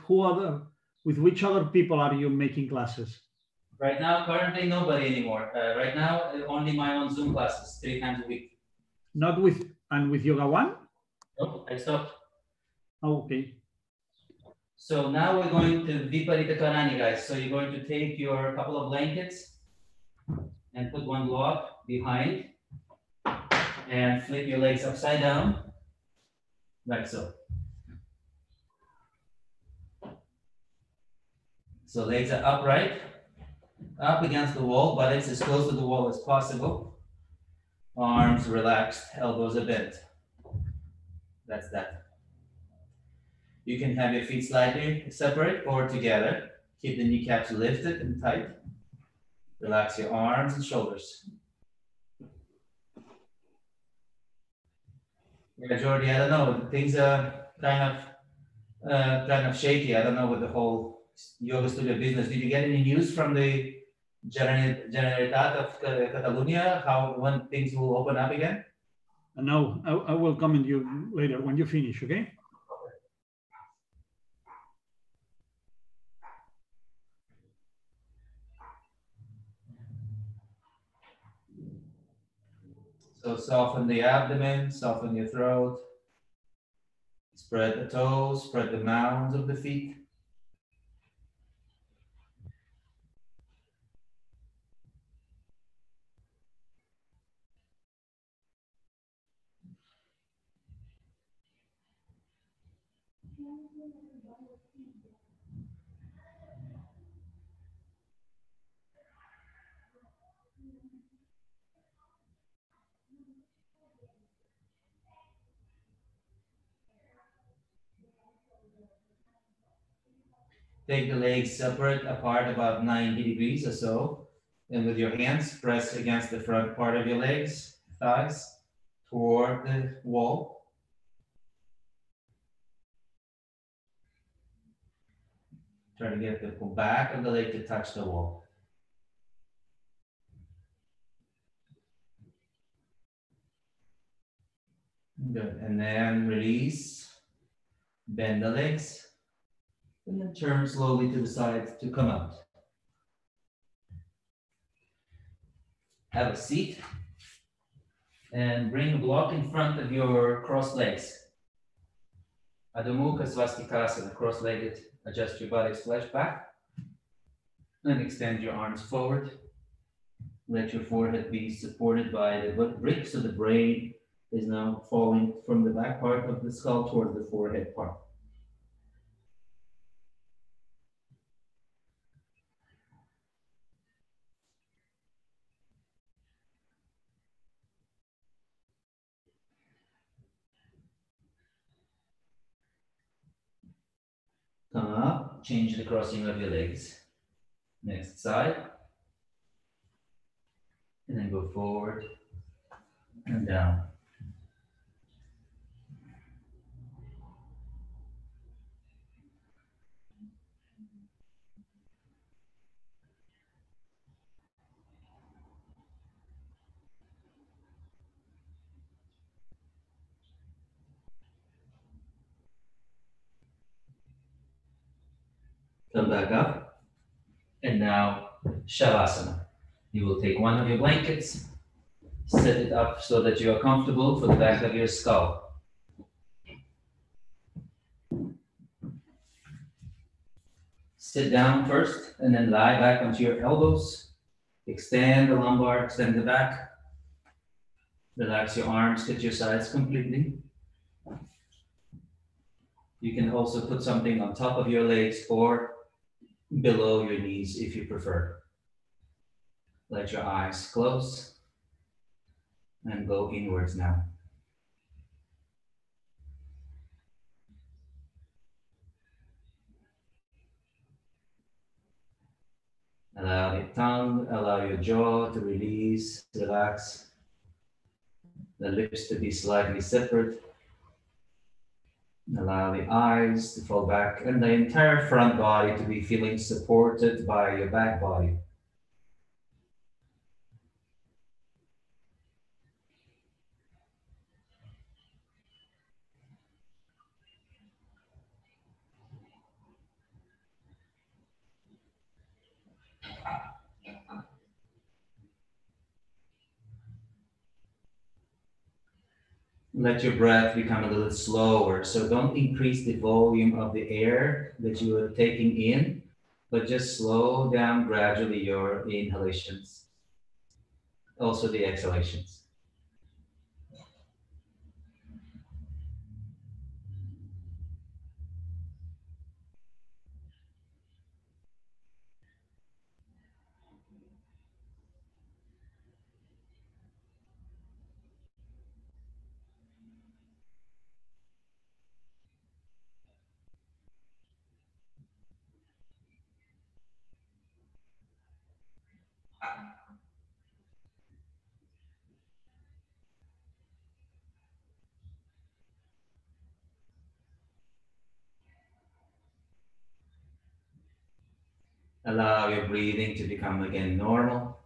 which other people are you making classes? Right now, currently nobody anymore. Right now, only my own Zoom classes, 3 times a week. Not with Yoga One? Nope, I stopped. Oh, okay. So now we're going to Viparita Karani, guys. So you're going to take your couple of blankets and put one block behind and flip your legs upside down, like so. So legs are upright, up against the wall, but it's as close to the wall as possible. Arms relaxed, elbows a bit. That's that. You can have your feet slightly separate or together. Keep the kneecaps lifted and tight. Relax your arms and shoulders. Yeah, Jordy, I don't know. Things are kind of shaky. I don't know with the whole yoga studio business. Did you get any news from the Generalitat of Catalonia? How when things will open up again? No, I will comment you later when you finish, okay? So soften the abdomen, soften your throat. Spread the toes, spread the mounds of the feet. Take the legs separate apart about 90 degrees or so. And with your hands, press against the front part of your legs, thighs, toward the wall. Try to get the back of the leg to touch the wall. Good. And then release. Bend the legs. And then turn slowly to the side to come out. Have a seat. And bring a block in front of your crossed legs. Adho Mukha Svastikasana, cross-legged. Adjust your body's flesh back. And extend your arms forward. Let your forehead be supported by the brick, so the brain is now falling from the back part of the skull towards the forehead part. Come up, change the crossing of your legs. Next side. And then go forward and down. Come back up. And now Shavasana. You will take one of your blankets, set it up so that you are comfortable for the back of your skull. Sit down first and then lie back onto your elbows. Extend the lumbar, extend the back. Relax your arms at your sides completely. You can also put something on top of your legs or below your knees if you prefer. Let your eyes close and go inwards now. Allow your tongue, allow your jaw to release, relax. The lips to be slightly separate. Allow the eyes to fall back and the entire front body to be feeling supported by your back body. Let your breath become a little slower. So don't increase the volume of the air that you are taking in, but just slow down gradually your inhalations. Also the exhalations. Allow your breathing to become again normal.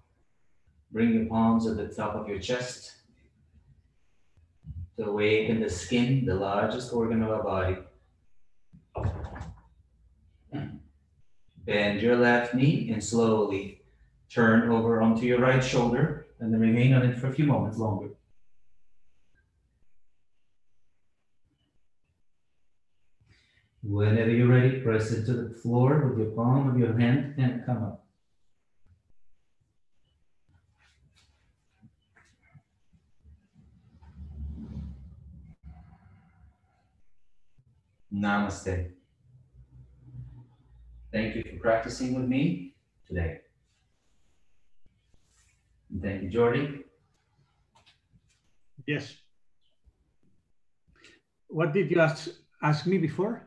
Bring your palms to the top of your chest to awaken the skin, the largest organ of our body. Bend your left knee and slowly turn over onto your right shoulder and then remain on it for a few moments longer. Whenever you're ready, press it to the floor with your palm of your hand and come up. Namaste. Thank you for practicing with me today. And thank you, Jordy. Yes. What did you ask me before?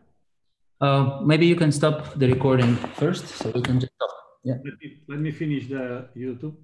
Maybe you can stop the recording first so we can just stop. Yeah. Let me finish the YouTube.